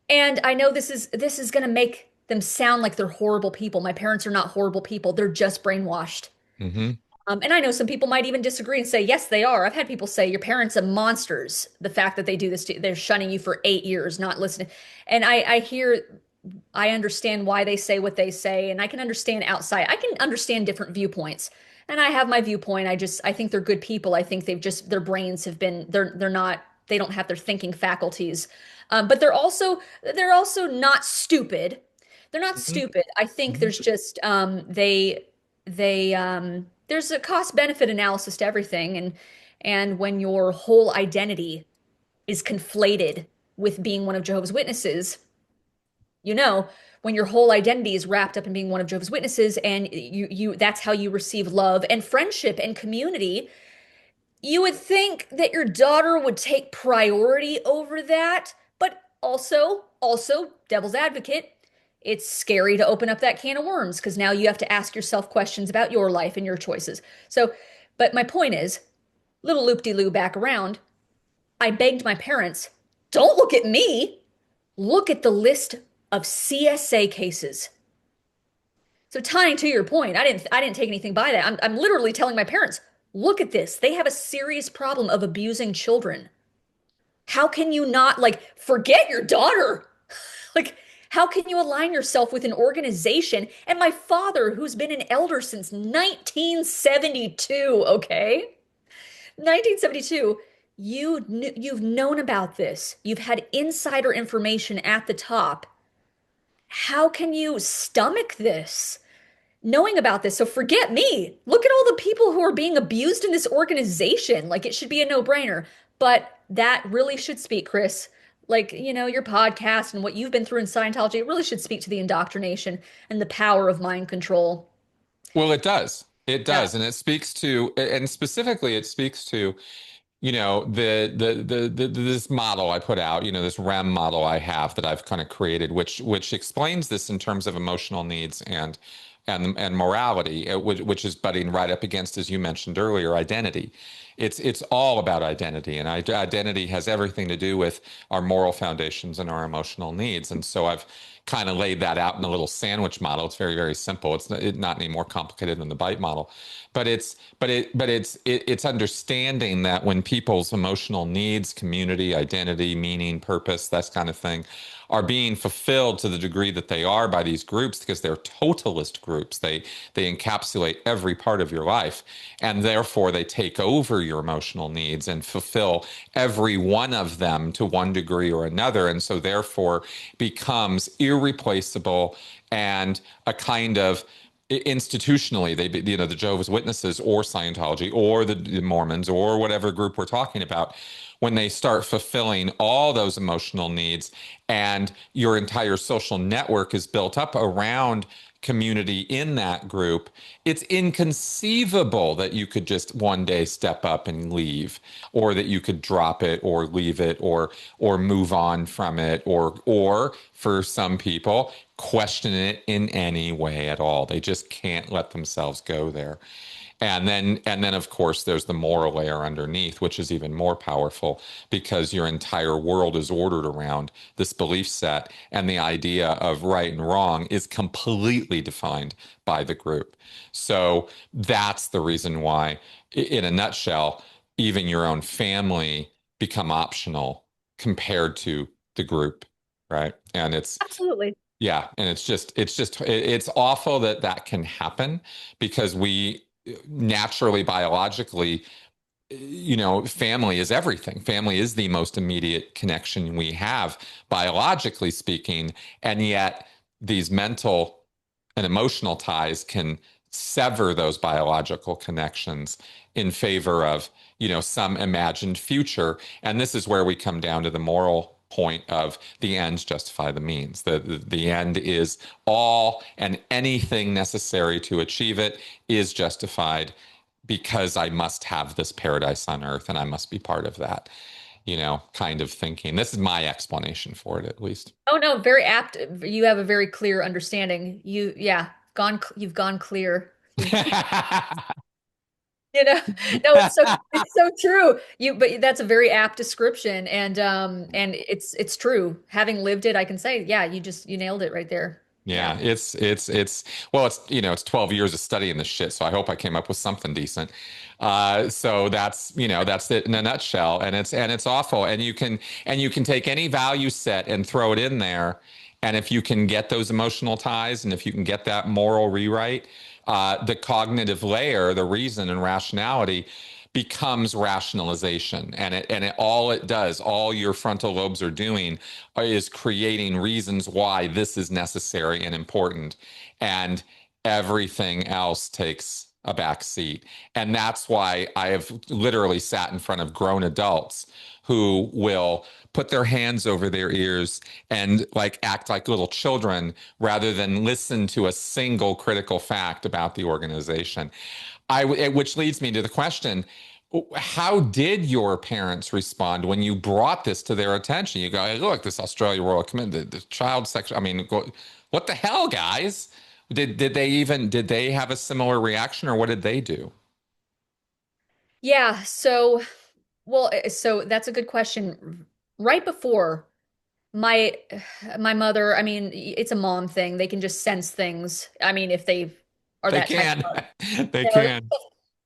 and I know this is going to make them sound like they're horrible people. My parents are not horrible people; they're just brainwashed. Hmm. And I know some people might even disagree and say, yes, they are. I've had people say your parents are monsters. The fact that they do this, they're shunning you for 8 years, not listening. And I understand why they say what they say, and I can understand outside. I can understand different viewpoints, and I have my viewpoint. I think they're good people. I think their brains have been, they're not, they don't have their thinking faculties, but they're also not stupid. They're not Hmm. stupid. I think Hmm. there's just there's a cost benefit analysis to everything, and when your whole identity is conflated with being one of Jehovah's Witnesses, you know, when your whole identity is wrapped up in being one of Jehovah's Witnesses, and you that's how you receive love and friendship and community, you would think that your daughter would take priority over that. But also devil's advocate, it's scary to open up that can of worms, because now you have to ask yourself questions about your life and your choices. So, but my point is, little loop-de-loo back around, I begged my parents, don't look at me. Look at the list of CSA cases. So tying to your point, I didn't take anything by that. I'm literally telling my parents, look at this. They have a serious problem of abusing children. How can you not, like, forget your daughter? Like, how can you align yourself with an organization? And my father, who's been an elder since 1972, okay? 1972, you've known about this. You've had insider information at the top. How can you stomach this? Knowing about this. So forget me. Look at all the people who are being abused in this organization. Like, it should be a no-brainer. But that really should speak, Chris. Like, your podcast and what you've been through in Scientology, it really should speak to the indoctrination and the power of mind control. Well, it does. It Yeah. does. And it speaks to, and specifically, it speaks to, this model I put out, this REM model I have that I've kind of created, which explains this in terms of emotional needs and morality, which is butting right up against, as you mentioned earlier, identity. It's all about identity, and identity has everything to do with our moral foundations and our emotional needs. And so I've kind of laid that out in a little sandwich model. It's very, very simple. It's not any more complicated than the bite model, but it's understanding that when people's emotional needs, community, identity, meaning, purpose, that kind of thing, are being fulfilled to the degree that they are by these groups, because they're totalist groups. They encapsulate every part of your life, and therefore they take over your emotional needs and fulfill every one of them to one degree or another, and so therefore becomes irreplaceable and a kind of institutionally, the Jehovah's Witnesses or Scientology or the Mormons or whatever group we're talking about, when they start fulfilling all those emotional needs and your entire social network is built up around community in that group, it's inconceivable that you could just one day step up and leave, or that you could drop it or leave it or move on from it, or for some people question it in any way at all. They just can't let themselves go there. And then of course there's the moral layer underneath, which is even more powerful, because your entire world is ordered around this belief set, and the idea of right and wrong is completely defined by the group. So that's the reason why, in a nutshell, even your own family become optional compared to the group, right? And it's Absolutely. yeah, and it's awful that that can happen, because we naturally, biologically, family is everything. Family is the most immediate connection we have, biologically speaking, and yet these mental and emotional ties can sever those biological connections in favor of, some imagined future. And this is where we come down to the moral point of the ends justify the means. The end is all, and anything necessary to achieve it is justified, because I must have this paradise on earth and I must be part of that, kind of thinking. This is my explanation for it, at least. Oh no, very apt. You have a very clear understanding. Yeah, you've gone clear. You know, no, it's so true. But that's a very apt description, and it's true. Having lived it, I can say, yeah, you nailed it right there. Yeah. Yeah, well, it's 12 years of studying this shit, so I hope I came up with something decent. So that's it in a nutshell, and it's awful. And you can take any value set and throw it in there, and if you can get those emotional ties, and if you can get that moral rewrite, the cognitive layer, the reason and rationality, becomes rationalization, and all it does, all your frontal lobes are doing, is creating reasons why this is necessary and important, and everything else takes a back seat. And that's why I have literally sat in front of grown adults who will put their hands over their ears and like act like little children, rather than listen to a single critical fact about the organization. Which leads me to the question: how did your parents respond when you brought this to their attention? You go, "Hey, look, this Australia Royal Commission, the child section. I mean, what the hell, guys? Did they have a similar reaction, or what did they do?" Yeah, so that's a good question. Right before my my mother, I mean, it's a mom thing. They can just sense things. I mean, if they are They that type can. of They mom. can.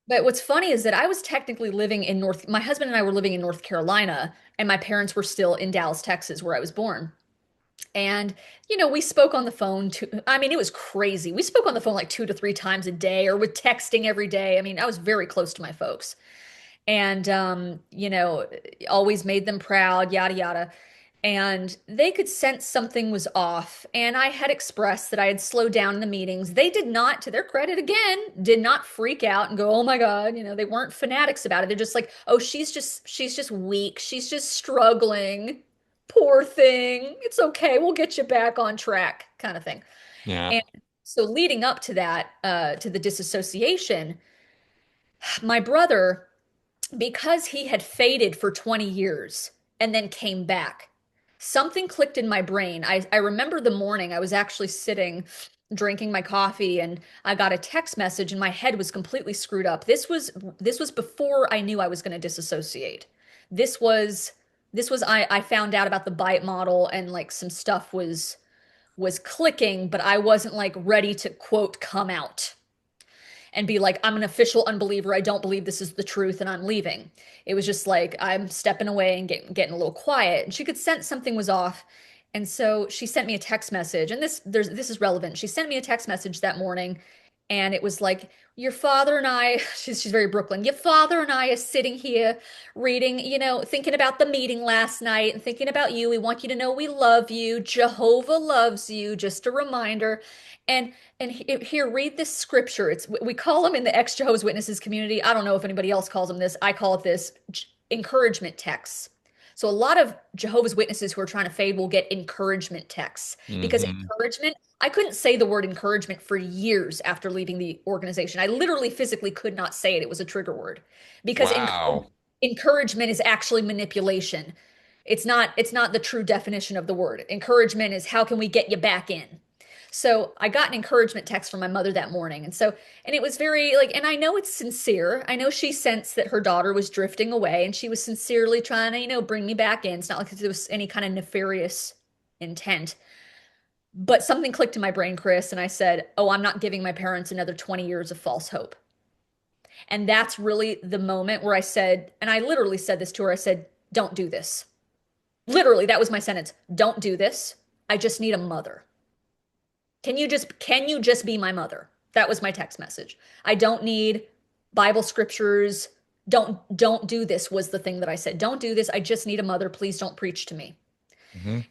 But what's funny is that I was technically living in my husband and I were living in North Carolina, and my parents were still in Dallas, Texas, where I was born. And, we spoke on the phone I mean, it was crazy. We spoke on the phone like 2 to 3 times a day, or with texting every day. I mean, I was very close to my folks, and always made them proud, yada yada. And they could sense something was off, and I had expressed that I had slowed down in the meetings. They did not, to their credit again, did not freak out and go, oh my God. They weren't fanatics about it. They're just like, oh, she's just weak, she's just struggling, poor thing, it's okay, we'll get you back on track, kind of thing. Yeah. And so leading up to that, to the disassociation, my brother, because he had faded for 20 years and then came back, something clicked in my brain. I remember the morning I was actually sitting drinking my coffee, and I got a text message, and my head was completely screwed up. This was before I knew I was going to disassociate. This was I found out about the bite model, and like some stuff was clicking, but I wasn't like ready to quote come out and be like, I'm an official unbeliever. I don't believe this is the truth and I'm leaving. It was just like, I'm stepping away and getting a little quiet. And she could sense something was off. And so she sent me a text message. And this is relevant. She sent me a text message that morning and it was like, your father and I, she's very Brooklyn. Your father and I are sitting here reading, thinking about the meeting last night and thinking about you. We want you to know we love you. Jehovah loves you. Just a reminder. And here, read this scripture. We call them in the ex-Jehovah's Witnesses community. I don't know if anybody else calls them this. I call it this encouragement texts. So a lot of Jehovah's Witnesses who are trying to fade will get encouragement texts because Hmm. encouragement, I couldn't say the word encouragement for years after leaving the organization. I literally physically could not say it. It was a trigger word because Wow. encouragement is actually manipulation. It's not the true definition of the word. Encouragement is how can we get you back in? So I got an encouragement text from my mother that morning. And it was very like, and I know it's sincere. I know she sensed that her daughter was drifting away and she was sincerely trying to, bring me back in. It's not like there was any kind of nefarious intent. But something clicked in my brain, Chris, and I said, oh, I'm not giving my parents another 20 years of false hope. And that's really the moment where I said, and I literally said this to her, I said, don't do this. Literally, that was my sentence. Don't do this. I just need a mother. Can you just be my mother? That was my text message. I don't need Bible scriptures. Don't do this was the thing that I said. Don't do this. I just need a mother. Please don't preach to me. Hmm. And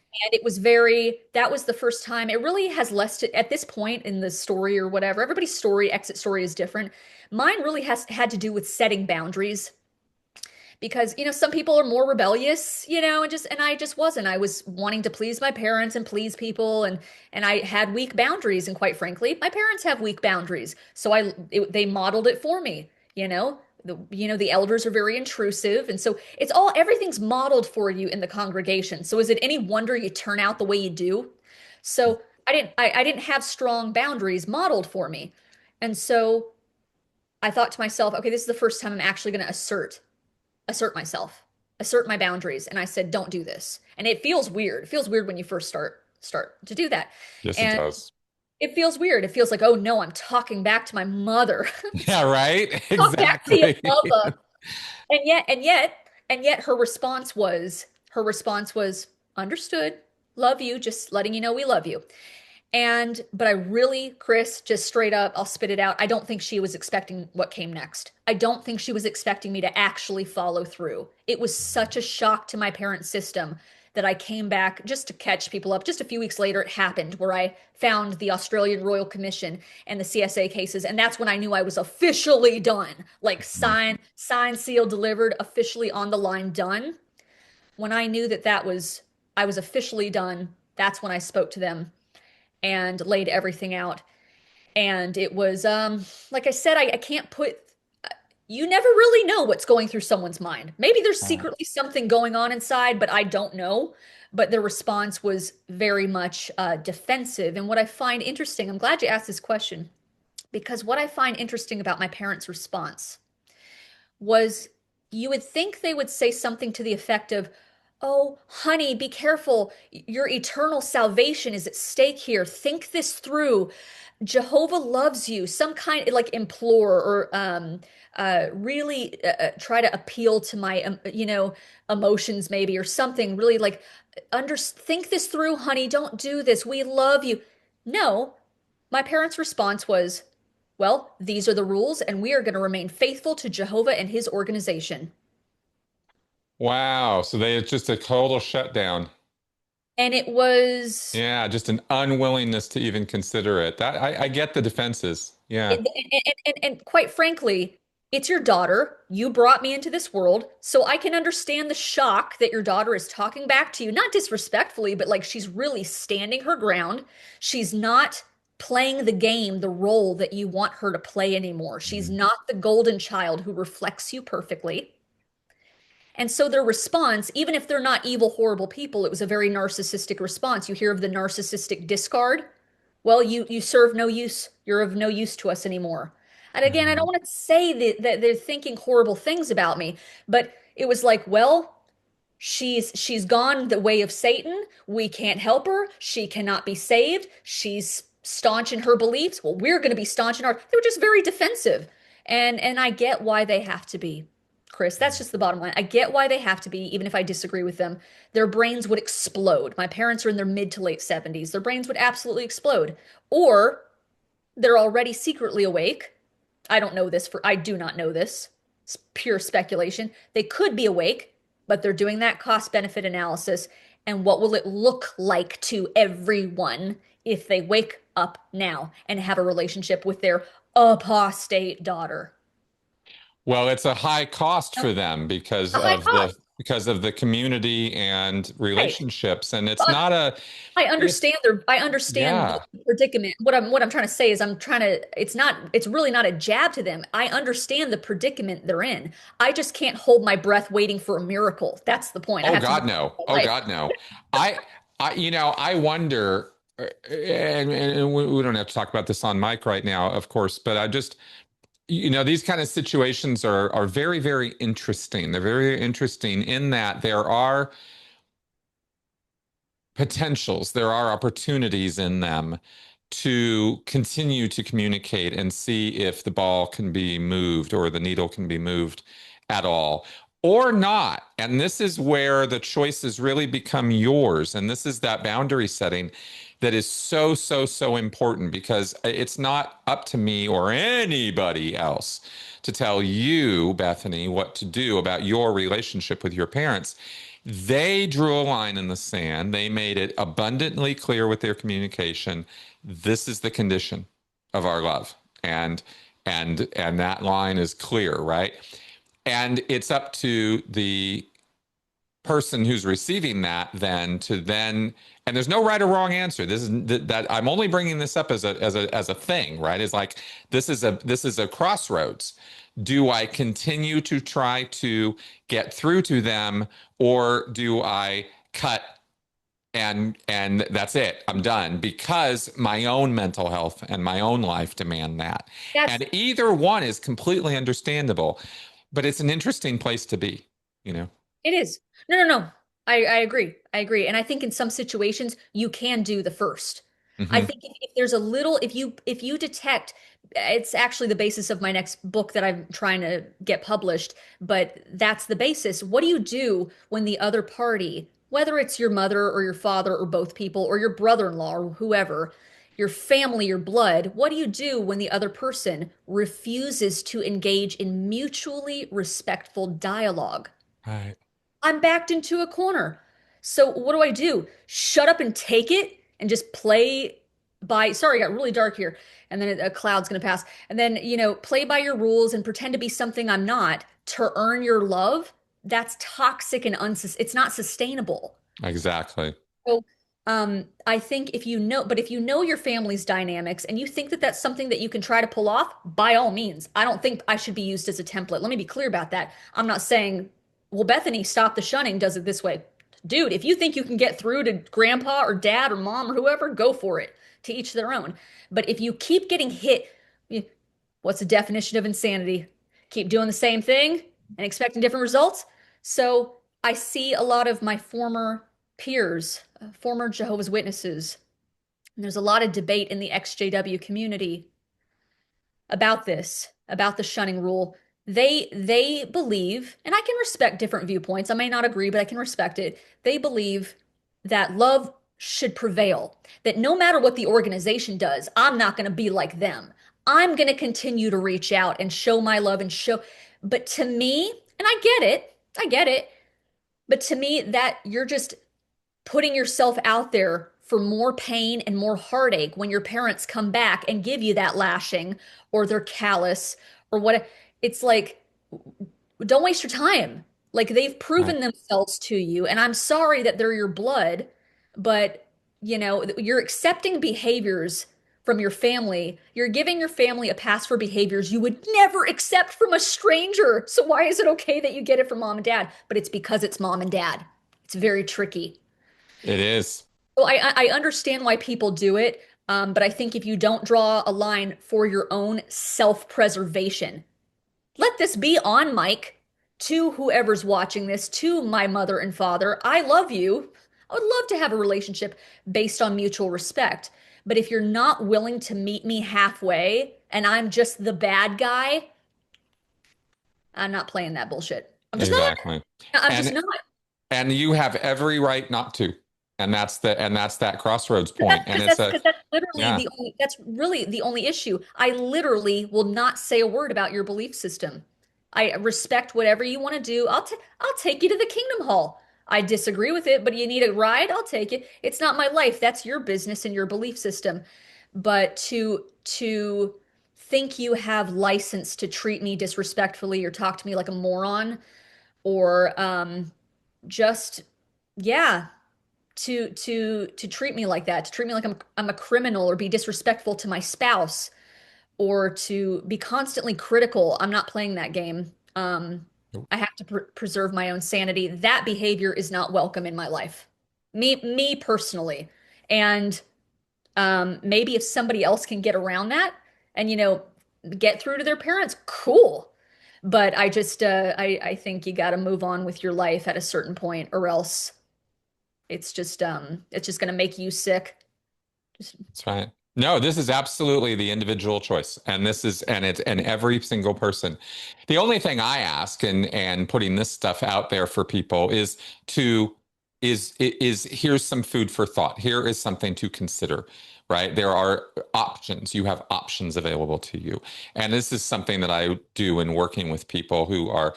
that was the first time. It really has less to, at this point in the story or whatever, everybody's exit story is different. Mine really has had to do with setting boundaries because some people are more rebellious, and I just wasn't. I was wanting to please my parents and please people, and I had weak boundaries, and quite frankly my parents have weak boundaries, so they modeled it for me. The elders are very intrusive, and so everything's modeled for you in the congregation. So is it any wonder you turn out the way you do? So I didn't have strong boundaries modeled for me, and so I thought to myself, okay, this is the first time I'm actually going to assert myself, assert my boundaries. And I said, don't do this. And it feels weird. It feels weird when you first start to do that. Yes, it And does. it feels weird. It feels like, oh no, I'm talking back to my mother. Yeah, right. Talk back to your Exactly. mother. And yet her response was understood. Love you, just letting you know we love you. But I really, Chris, just straight up, I'll spit it out. I don't think she was expecting what came next. I don't think she was expecting me to actually follow through. It was such a shock to my parents' system that I came back just to catch people up. Just a few weeks later, it happened where I found the Australian Royal Commission and the CSA cases. And that's when I knew I was officially done. Like sign, seal, delivered, officially on the line, done. When I knew I was officially done, that's when I spoke to them and laid everything out. And it was, like I said, I can't put, you never really know what's going through someone's mind. Maybe there's secretly something going on inside, but I don't know. But the response was very much defensive. And what I find interesting, I'm glad you asked this question, because what I find interesting about my parents' response was you would think they would say something to the effect of, oh, honey, be careful. Your eternal salvation is at stake here. Think this through. Jehovah loves you. Some kind like implore or really try to appeal to my emotions maybe or something really like think this through, honey. Don't do this. We love you. No, my parents' response was, well, these are the rules, and we are going to remain faithful to Jehovah and his organization. Wow. So they it's just a total shutdown. And it was Yeah, just an unwillingness to even consider it. That I get the defenses. Yeah. and quite frankly, it's your daughter. You brought me into this world, so I can understand the shock that your daughter is talking back to you, not disrespectfully, but like she's really standing her ground. She's not playing the game, the role that you want her to play anymore. She's Mhm. not the golden child who reflects you perfectly. And so their response, even if they're not evil, horrible people, it was a very narcissistic response. You hear of the narcissistic discard. Well, you serve no use. You're of no use to us anymore. And again, I don't Mhm. want to say that they're thinking horrible things about me, but it was like, well, She's gone the way of Satan. We can't help her. She cannot be saved. She's staunch in her beliefs. Well, we're going to be staunch in ours. They were just very defensive. And I get why they have to be, Chris. That's just the bottom line. I get why they have to be, even if I disagree with them. Their brains would explode. My parents are in their mid to late 70s. Their brains would absolutely explode. Or they're already secretly awake. I do not know this. It's pure speculation. They could be awake, but they're doing that cost benefit analysis. And what will it look like to everyone if they wake up now and have a relationship with their apostate daughter? Well, it's a high cost No, for them a high cost. because of the community and Right. relationships, and it's But not a it's I understand yeah. the predicament. What I'm trying to say is it's really not a jab to them. I understand the predicament they're in. I just can't hold my breath waiting for a miracle. That's the point. I Oh have to move God, no. my Oh life. God, no. I wonder, and we don't have to talk about this on mic right now, of course, but I just, these kind of situations are very, very interesting. They're very interesting in that there are potentials, there are opportunities in them to continue to communicate and see if the ball can be moved or the needle can be moved at all or not. And this is where the choices really become yours. And this is that boundary setting that is so, so, so important because it's not up to me or anybody else to tell you, Bethany, what to do about your relationship with your parents. They drew a line in the sand. They made it abundantly clear with their communication. This is the condition of our love. And that line is clear, right? And it's up to the person who's receiving that then and there's no right or wrong answer. This is that I'm only bringing this up as a thing, right? It's like this is a crossroads. Do I continue to try to get through to them, or do I cut and that's it? I'm done because my own mental health and my own life demand that. That's And either one is completely understandable, but it's an interesting place to be, you know. It is. No, no, no. I agree. I agree. And I think in some situations you can do the first. I Hmm. think if there's a little, if you detect, it's actually the basis of my next book that I'm trying to get published, but that's the basis. What do you do when the other party, whether it's your mother or your father or both people or your brother-in-law or whoever, your family, your blood, what do you do when the other person refuses to engage in mutually respectful dialogue? Right. I'm backed into a corner. So what do I do? Shut up and take it and just play by, sorry, it got really dark here. And then a cloud's going to pass. And then, play by your rules and pretend to be something I'm not to earn your love. That's toxic and it's not sustainable. Exactly. So, I think if you know your family's dynamics and you think that that's something that you can try to pull off, by all means. I don't think I should be used as a template. Let me be clear about that. I'm not saying, well, Bethany, Stop the Shunning does it this way. Dude, if you think you can get through to grandpa or dad or mom or whoever, go for it. To each their own. But if you keep getting hit, what's the definition of insanity? Keep doing the same thing and expecting different results. So I see a lot of my former peers, former Jehovah's Witnesses, and there's a lot of debate in the XJW community about this, about the shunning rule. They believe, and I can respect different viewpoints. I may not agree, but I can respect it. They believe that love should prevail, that no matter what the organization does, I'm not going to be like them. I'm going to continue to reach out and show my love and show. But to me, and I get it, but to me, that you're just putting yourself out there for more pain and more heartache when your parents come back and give you that lashing or they're callous or what. It's like, don't waste your time. Like they've Right. proven themselves to you, and I'm sorry that they're your blood, but you're accepting behaviors from your family. You're giving your family a pass for behaviors you would never accept from a stranger. So why is it okay that you get it from mom and dad? But it's because it's mom and dad. It's very tricky. It is. So I understand why people do it, but I think if you don't draw a line for your own self-preservation, let this be on, Mike. to whoever's watching this, to my mother and father, I love you. I would love to have a relationship based on mutual respect. But if you're not willing to meet me halfway and I'm just the bad guy, I'm not playing that bullshit. I'm just not. Exactly. I'm just And not. and you have every right not to. And that's that crossroads point. And it's a Because that's literally yeah. the only, that's really the only issue. I literally will not say a word about your belief system. I respect whatever you want to do. I'll take you to the Kingdom Hall. I disagree with it, but you need a ride, I'll take it. It's not my life. That's your business and your belief system. But to think you have license to treat me disrespectfully or talk to me like a moron or just yeah, to treat me like that, to treat me like I'm a criminal or be disrespectful to my spouse or to be constantly critical. I'm not playing that game. I have to preserve my own sanity. That behavior is not welcome in my life. Me personally. And maybe if somebody else can get around that and get through to their parents, cool. But I just I think you got to move on with your life at a certain point, or else it's just going to make you sick. Just, That's right. No, this is absolutely the individual choice. And this is and it's and every single person. The only thing I ask and putting this stuff out there for people to is here's some food for thought. Here is something to consider, right? There are options. You have options available to you. And this is something that I do in working with people who are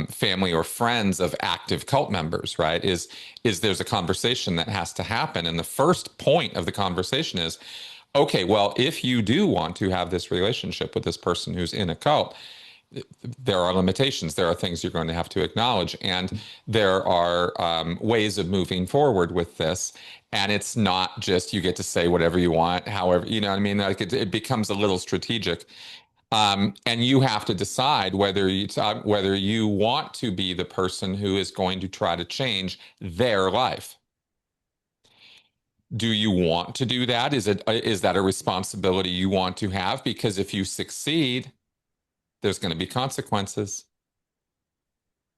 family or friends of active cult members, right? Is there's a conversation that has to happen. And the first point of the conversation is, okay, well, if you do want to have this relationship with this person who's in a cult, there are limitations. There are things you're going to have to acknowledge. And there are ways of moving forward with this. And it's not just you get to say whatever you want, however, you know what I mean? Like it becomes a little strategic. And you have to decide whether you want to be the person who is going to try to change their life. Do you want to do that? Is that a responsibility you want to have? Because if you succeed, there's going to be consequences,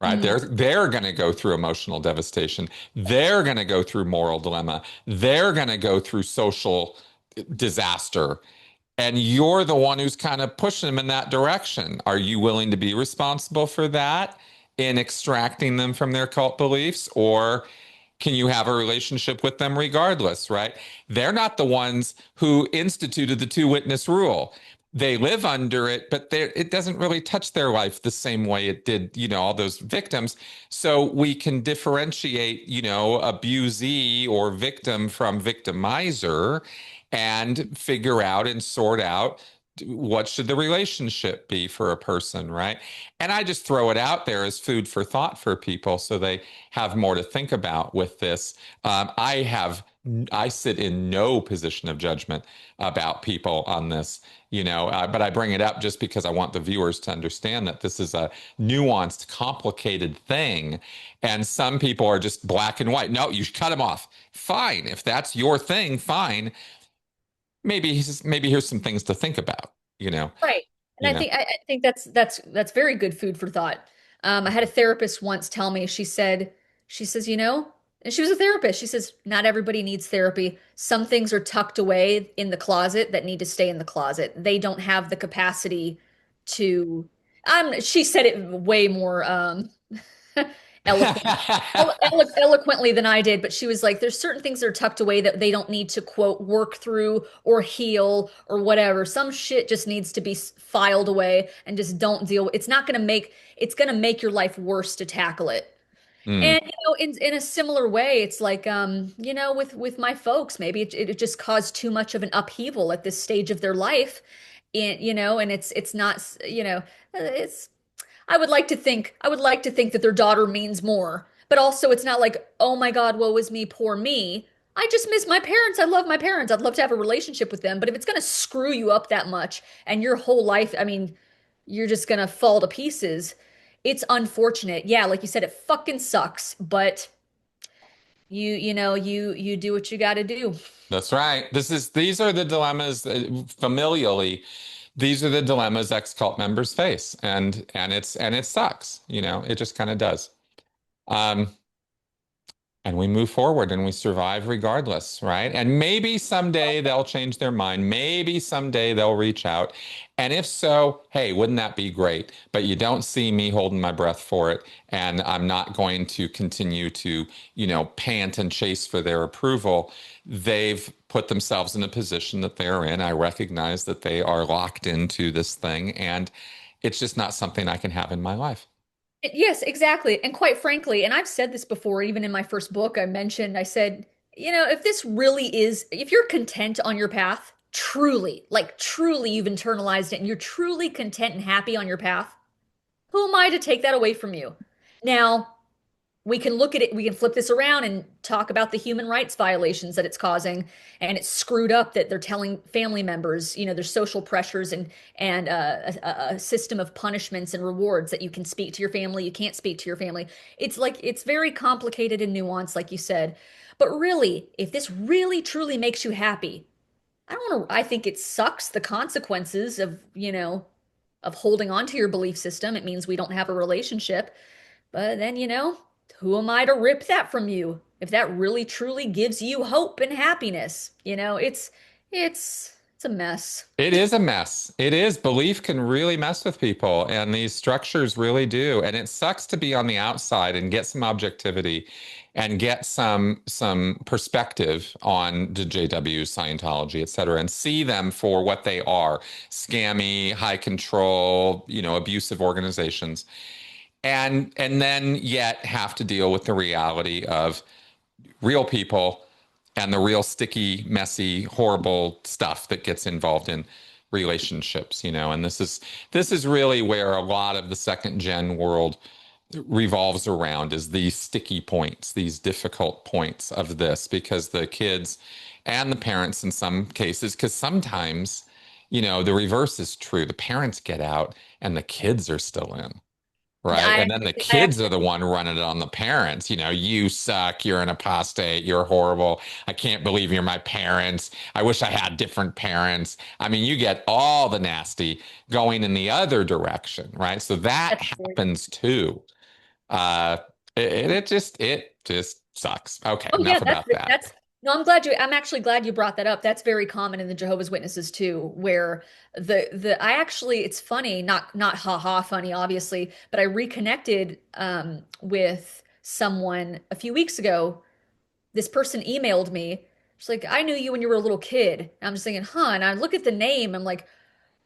right? mm, They're going to go through emotional devastation. They're going to go through moral dilemma. They're going to go through social disaster. And you're the one who's kind of pushing them in that direction. Are you willing to be responsible for that in extracting them from their cult beliefs? Or can you have a relationship with them regardless, right? They're not the ones who instituted the two witness rule. They live under it, but it doesn't really touch their life the same way it did, all those victims. So we can differentiate, abusee or victim from victimizer and figure out and sort out what should the relationship be for a person, right? And I just throw it out there as food for thought for people so they have more to think about with this. I sit in no position of judgment about people on this, but I bring it up just because I want the viewers to understand that this is a nuanced, complicated thing. And some people are just black and white. No, you should cut them off. Fine. If that's your thing, fine. Maybe here's some things to think about, right. And you I know. think I think that's very good food for thought. I had a therapist once tell me, she says, and she was a therapist. She says, not everybody needs therapy. Some things are tucked away in the closet that need to stay in the closet. They don't have the capacity to, she said it way more eloquent, eloquently than I did, but she was like, there's certain things that are tucked away that they don't need to quote work through or heal or whatever. Some shit just needs to be filed away and just don't deal with. It's gonna make your life worse to tackle it. Mm, And in a similar way, it's like with my folks, maybe it just caused too much of an upheaval at this stage of their life. And it's not, it's I would like to think that their daughter means more. But also it's not like, oh my God, woe is me, poor me. I just miss my parents. I love my parents. I'd love to have a relationship with them. But if it's going to screw you up that much and your whole life, I mean, you're just going to fall to pieces. It's unfortunate. Yeah, like you said, it fucking sucks, but you do what you got to do. that's right. These are the dilemmas familially. these are the dilemmas ex-cult members face, and it sucks, it just kind of does. Um, and we move forward and we survive regardless, right? And maybe someday they'll change their mind. Maybe someday they'll reach out. And if so, hey, wouldn't that be great? But you don't see me holding my breath for it. And I'm not going to continue to, pant and chase for their approval. They've put themselves in a position that they're in. I recognize that they are locked into this thing, and it's just not something I can have in my life. Yes, exactly. And quite frankly, and I've said this before, even in my first book, I said, if this really is, if you're content on your path, truly, like truly you've internalized it and you're truly content and happy on your path, who am I to take that away from you? Now, we can look at it, we can flip this around and talk about the human rights violations that it's causing. And it's screwed up that they're telling family members, there's social pressures and a system of punishments and rewards that you can speak to your family, you can't speak to your family. It's like it's very complicated and nuanced, like you said. But really, if this really truly makes you happy, I think it sucks the consequences of holding on to your belief system. It means we don't have a relationship. But then, who am I to rip that from you? If that really truly gives you hope and happiness, it's a mess. It is a mess. It is. Belief can really mess with people, and these structures really do. And it sucks to be on the outside and get some objectivity and get some perspective on the JW, Scientology, et cetera, and see them for what they are: scammy, high control, abusive organizations. And then yet have to deal with the reality of real people and the real sticky, messy, horrible stuff that gets involved in relationships, and this is really where a lot of the second gen world revolves around, is these sticky points, these difficult points of this, because the kids and the parents in some cases, because sometimes, the reverse is true. The parents get out and the kids are still in. Right. I, And then the I kids are actually, the one running it on the parents. You suck. You're an apostate. You're horrible. I can't believe you're my parents. I wish I had different parents. I mean, you get all the nasty going in the other direction. Right. So that that's happens too. Uh, it just sucks. Okay. Oh yeah, Enough about that. that's no, I'm actually glad you brought that up. That's very common in the Jehovah's Witnesses too, where I actually it's funny, not haha funny obviously, but I reconnected with someone a few weeks ago. This person emailed me. She's like, "I knew you when you were a little kid." And I'm just thinking, "Huh?" And I look at the name, I'm like,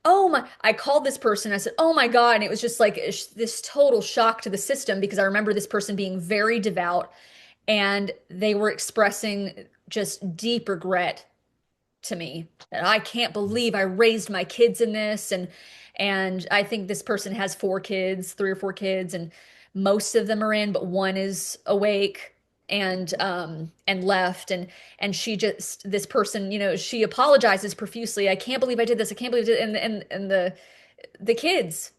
"Oh my." I called this person. I said, "Oh my God." And it was just like this total shock to the system because I remember this person being very devout and they were expressing just deep regret to me that I can't believe I raised my kids in this. And I think this person has 4 kids, 3 or 4 kids, and most of them are in, but one is awake and left. And she just this person, she apologizes profusely. I can't believe I did this. I can't believe it. And the kids,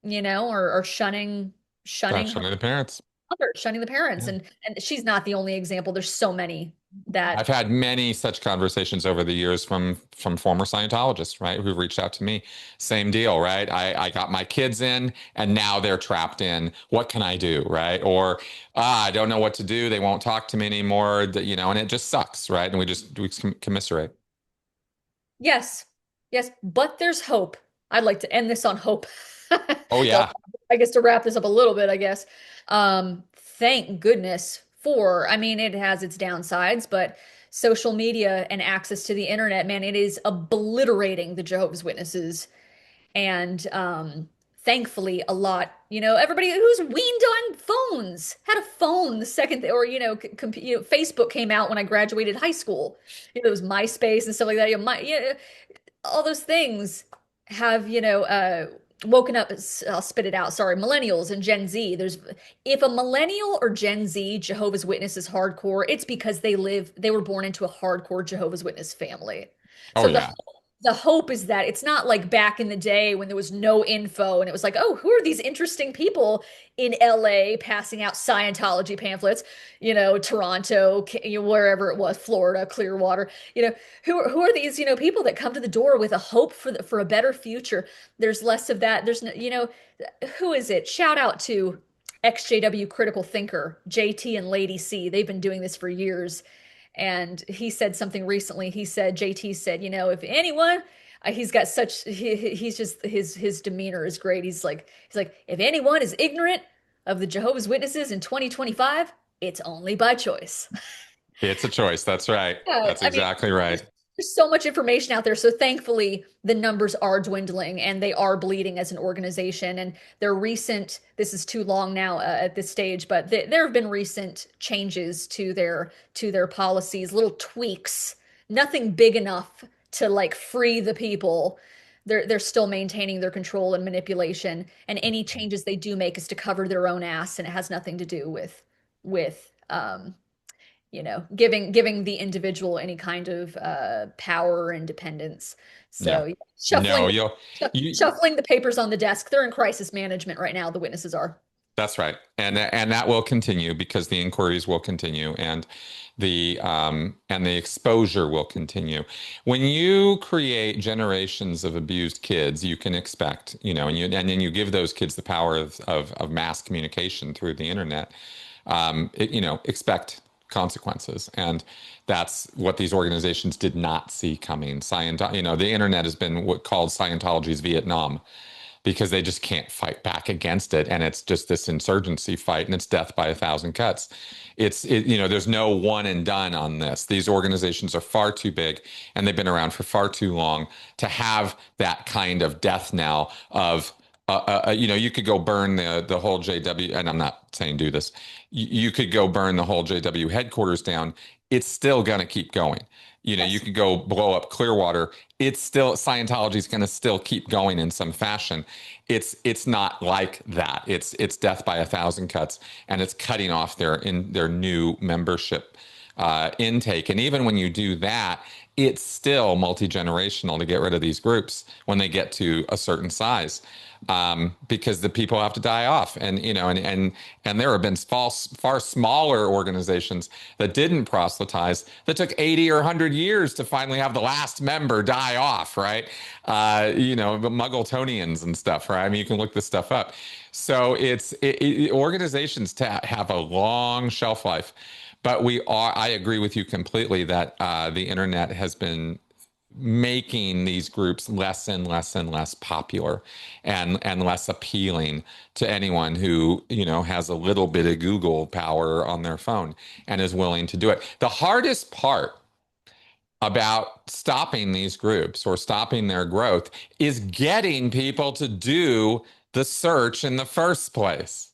are shunning her Actually, the parents. mother, shunning the parents. Yeah. And she's not the only example. There's so many I've that had many such conversations over the years from former Scientologists, right, who've reached out to me. Same deal, right? I got my kids in, and now they're trapped in. What can I do, right? Or I don't know what to do. They won't talk to me anymore. And it just sucks, right? And we commiserate. yes, yes, but there's hope. I'd like to end this on hope. Oh Well, yeah, I guess to wrap this up a little bit, I guess. Thank goodness for, I mean, it has its downsides, but social media and access to the internet, man, it is obliterating the Jehovah's Witnesses. And thankfully, a lot, everybody who's weaned on phones had a phone the second, or, Facebook came out when I graduated high school. There was MySpace and stuff like that. All those things have, woken up. I'll spit it out. Sorry, millennials and Gen Z. If a millennial or Gen Z Jehovah's Witness is hardcore, it's because they were born into a hardcore Jehovah's Witness family. oh So yeah. the hope is that it's not like back in the day when there was no info and it was like, oh, who are these interesting people in LA passing out Scientology pamphlets, Toronto, wherever it was, Florida, Clearwater, who are these, people that come to the door with a hope for a better future. There's less of that. There's no, who is it? Shout out to XJW Critical Thinker, JT and Lady C. They've been doing this for years. And he said something recently. He said, JT said, if anyone, he's got such, he's just, his demeanor is great. He's like, if anyone is ignorant of the Jehovah's Witnesses in 2025, it's only by choice. It's a choice. That's right. Yeah, That's I mean, exactly right. there's so much information out there. So thankfully, the numbers are dwindling and they are bleeding as an organization. And their recent, this is too long now at this stage, but there have been recent changes to their policies, little tweaks, nothing big enough to like free the people. They're still maintaining their control and manipulation. And any changes they do make is to cover their own ass, and it has nothing to do with giving the individual any kind of power or independence. Yeah. So yeah, No, you, shuffling the papers on the desk. They're in crisis management right now. The witnesses are. that's right. And that will continue because the inquiries will continue and the exposure will continue. When you create generations of abused kids, you can expect, and then you give those kids the power of mass communication through the internet, expect consequences. And that's what these organizations did not see coming. The internet has been what called Scientology's Vietnam because they just can't fight back against it. And it's just this insurgency fight and it's death by a thousand cuts. There's no one and done on this. These organizations are far too big and they've been around for far too long to have that kind of death now of you could go burn the whole JW, and I'm not saying do this. You could go burn the whole JW headquarters down. It's still going to keep going. You Yes. could go blow up Clearwater. It's still Scientology is going to still keep going in some fashion. It's not like that. It's death by a thousand cuts, and it's cutting off their new membership intake. And even when you do that, it's still multi-generational to get rid of these groups when they get to a certain size, because the people have to die off. And there have been far smaller organizations that didn't proselytize that took 80 or 100 years to finally have the last member die off, right? The Muggletonians and stuff, right? I mean, you can look this stuff up. So organizations have a long shelf life. But I agree with you completely that the internet has been making these groups less and less and less popular and less appealing to anyone who, has a little bit of Google power on their phone and is willing to do it. The hardest part about stopping these groups or stopping their growth is getting people to do the search in the first place.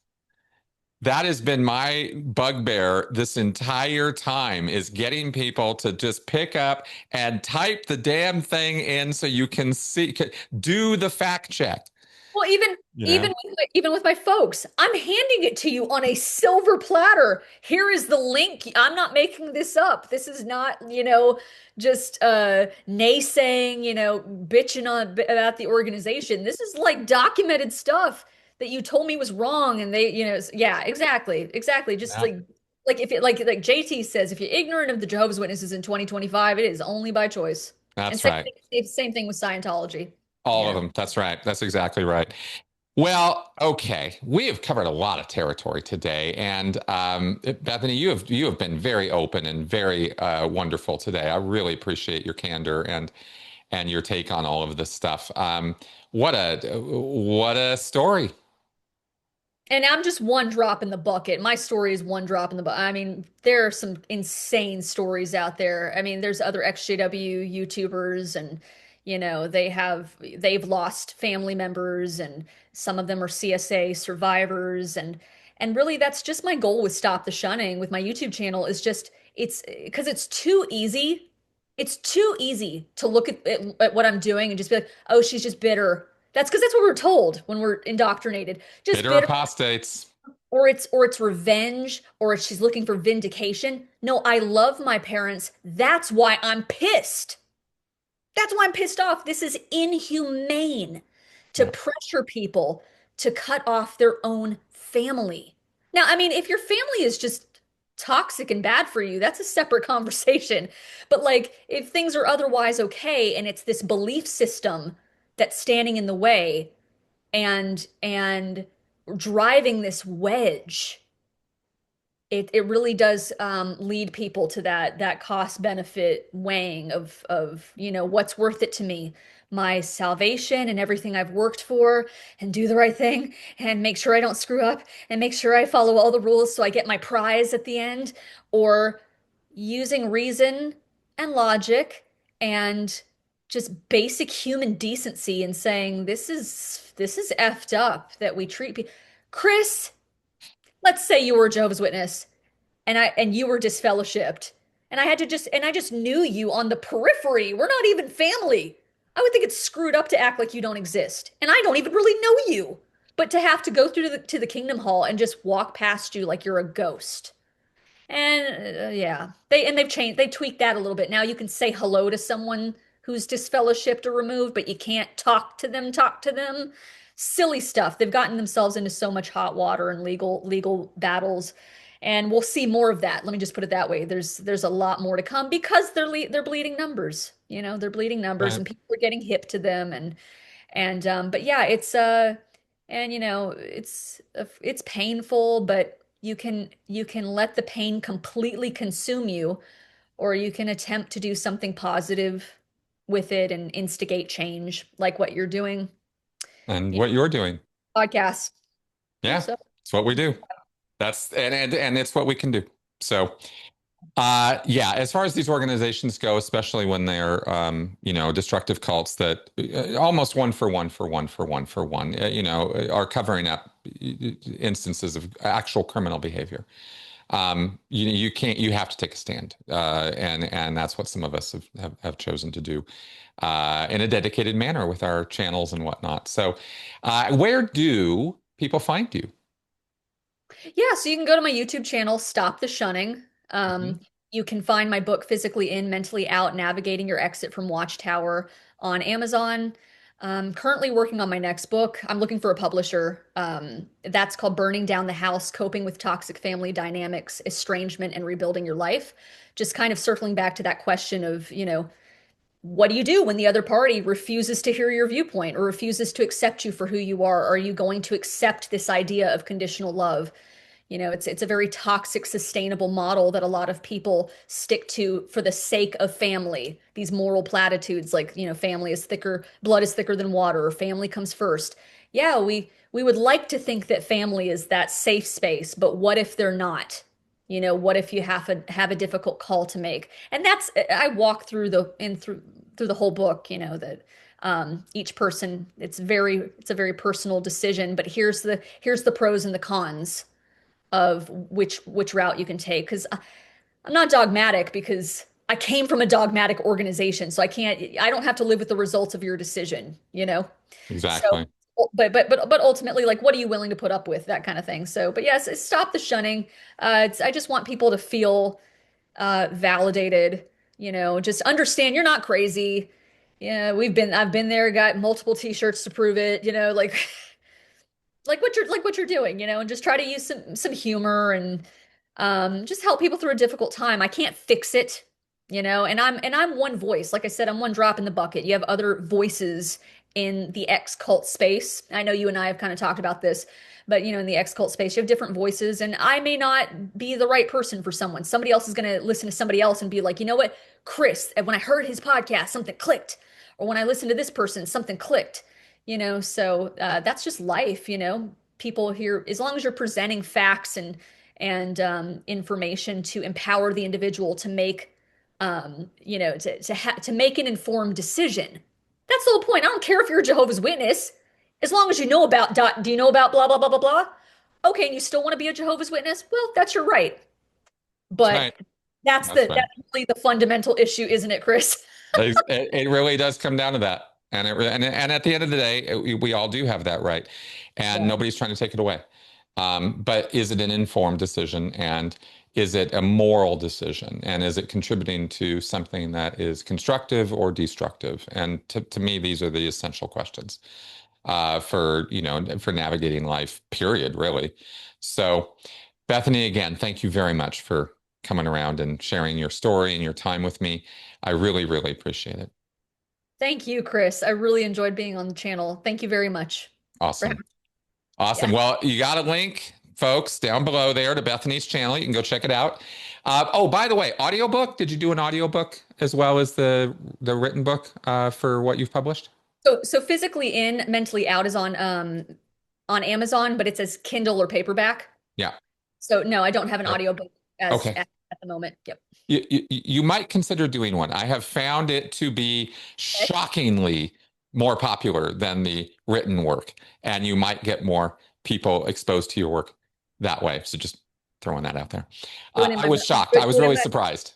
That has been my bugbear this entire time, is getting people to just pick up and type the damn thing in so you can do the fact check. Well, even You even know, with my folks, I'm handing it to you on a silver platter. Here is the link. I'm not making this up. This is not, just naysaying, bitching about the organization. This is like documented stuff that you told me was wrong, and they, yeah, exactly, exactly. Just yeah, like if it like JT says, if you're ignorant of the Jehovah's Witnesses in 2025, it is only by choice. And that's same right. thing, same thing with Scientology. All You of know. them. That's right. That's exactly right. Well, okay, we have covered a lot of territory today, and Bethany, you have been very open and very wonderful today. I really appreciate your candor and your take on all of this stuff. What a story. And I'm just one drop in the bucket. My story is one drop in the bucket. I mean, there are some insane stories out there. I mean, there's other XJW YouTubers and they've lost family members, and some of them are CSA survivors, and really that's just my goal with Stop the Shunning with my YouTube channel is just it's because it's too easy. It's too easy to look at what I'm doing and just be like, "Oh, she's just bitter." That's because that's what we're told when we're indoctrinated. Just Bitter bitter, apostates. or it's revenge, or she's looking for vindication. No, I love my parents. That's why I'm pissed. That's why I'm pissed off. This is inhumane to Yeah. pressure people to cut off their own family. Now, I mean, if your family is just toxic and bad for you, that's a separate conversation. But like, if things are otherwise okay and it's this belief system that's standing in the way and driving this wedge, it really does lead people to that cost benefit weighing of what's worth it to me, my salvation and everything I've worked for, and do the right thing and make sure I don't screw up and make sure I follow all the rules so I get my prize at the end, or using reason and logic and just basic human decency and saying this is effed up that we treat people. Chris, let's say you were a Jehovah's Witness and you were disfellowshipped and I just knew you on the periphery. We're not even family. I would think it's screwed up to act like you don't exist. And I don't even really know you. But to have to go through to the Kingdom Hall and just walk past you like you're a ghost. And yeah, they've changed, they tweaked that a little bit. Now you can say hello to someone who's disfellowshipped or removed, but you can't talk to them. Silly stuff. They've gotten themselves into so much hot water and legal battles. And we'll see more of that. Let me just put it that way. There's a lot more to come because they're bleeding numbers. They're bleeding numbers Right. and people are getting hip to them and but yeah, and it's painful, but you can let the pain completely consume you, or you can attempt to do something positive with it and instigate change, like what you're doing. And You what you're doing. know, podcasts. Yeah. So It's what we do. That's and it's what we can do. So yeah, as far as these organizations go, especially when they're destructive cults that almost one for one for one for one for one, are covering up instances of actual criminal behavior. You can't, you have to take a stand, and that's what some of us have chosen to do in a dedicated manner with our channels and whatnot. So, where do people find you? yeah, so you can go to my YouTube channel, Stop the Shunning. Mhm. You can find my book, Physically In, Mentally Out, Navigating Your Exit from Watchtower, on Amazon. Currently working on my next book. I'm looking for a publisher. That's called Burning Down the House, Coping with Toxic Family Dynamics, Estrangement, and Rebuilding Your Life. Just kind of circling back to that question of, what do you do when the other party refuses to hear your viewpoint or refuses to accept you for who you are? Are you going to accept this idea of conditional love? It's a very toxic, sustainable model that a lot of people stick to for the sake of family. These moral platitudes like, family is thicker, blood is thicker than water, or family comes first. Yeah, we would like to think that family is that safe space, but what if they're not? What if you have a difficult call to make? And that's I walk through the whole book, that each person, it's a very personal decision, but here's the pros and the cons of which route you can take, because I'm not dogmatic because I came from a dogmatic organization, so I don't have to live with the results of your decision. So Exactly. but ultimately, like, what are you willing to put up with, that kind of thing. So but yes, stop the shunning. I just want people to feel validated, just understand you're not crazy. Yeah, I've been there, got multiple t-shirts to prove it, like like what you're doing, and just try to use some humor and just help people through a difficult time. I can't fix it, and I'm one voice. Like I said, I'm one drop in the bucket. You have other voices in the X cult space. I know you and I have kind of talked about this, but in the X cult space, you have different voices, and I may not be the right person for someone. Somebody else is going to listen to somebody else and be like, you know what, Chris, when I heard his podcast, something clicked, or when I listened to this person, something clicked. So that's just life. People here, as long as you're presenting facts and information to empower the individual to make to make an informed decision. That's the whole point. I don't care if you're a Jehovah's Witness, as long as you know about do you know about blah blah blah blah blah. Okay, and you still want to be a Jehovah's Witness? Well, that's your right. That's But right. That's right. that's really the fundamental issue, isn't it, Chris? It really does come down to that. And at the end of the day, we all do have that right, and Yeah. nobody's trying to take it away. But is it an informed decision? And is it a moral decision? And is it contributing to something that is constructive or destructive? And to me, these are the essential questions for, for navigating life, period, really. So, Bethany, again, thank you very much for coming around and sharing your story and your time with me. I really, really appreciate it. Thank you, Chris. I really enjoyed being on the channel. Thank you very much for Awesome. having. Awesome. Yeah. Well, you got a link, folks, down below there to Bethany's channel. You can go check it out. Oh, by the way, audiobook. Did you do an audiobook as well as the written book for what you've published? So physically in, mentally out is on Amazon, but it's as Kindle or paperback. Yeah. So no, I don't have an Right. audiobook as Okay. at the moment. Yep. You might consider doing one. I have found it to be Okay. shockingly more popular than the written work, and you might get more people exposed to your work that way. So just throwing that out there. Doing it in I my, was I'll shocked. do I was it in really my, surprised.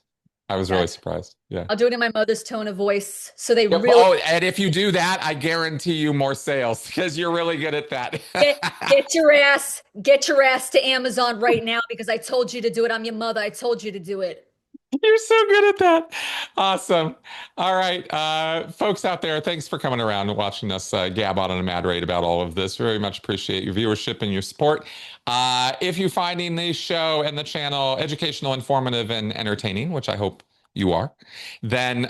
I was yeah, really surprised. Yeah. I'll do it in my mother's tone of voice. So they Yep. really Oh, and if you do that, I guarantee you more sales because you're really good at that. get get your ass to Amazon right now because I told you to do it. I'm your mother. I told you to do it. You're so good at that. Awesome. All right. Folks out there, thanks for coming around and watching us gab on a mad rate about all of this. Very much appreciate your viewership and your support. If you're finding the show and the channel educational, informative, and entertaining, which I hope you are, then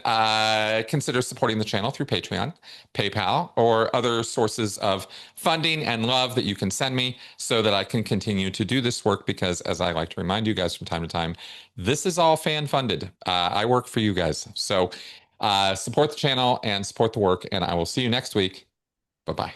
consider supporting the channel through Patreon, PayPal, or other sources of funding and love that you can send me so that I can continue to do this work because, as I like to remind you guys from time to time, this is all fan funded. I work for you guys. So support the channel and support the work, and I will see you next week. Bye bye.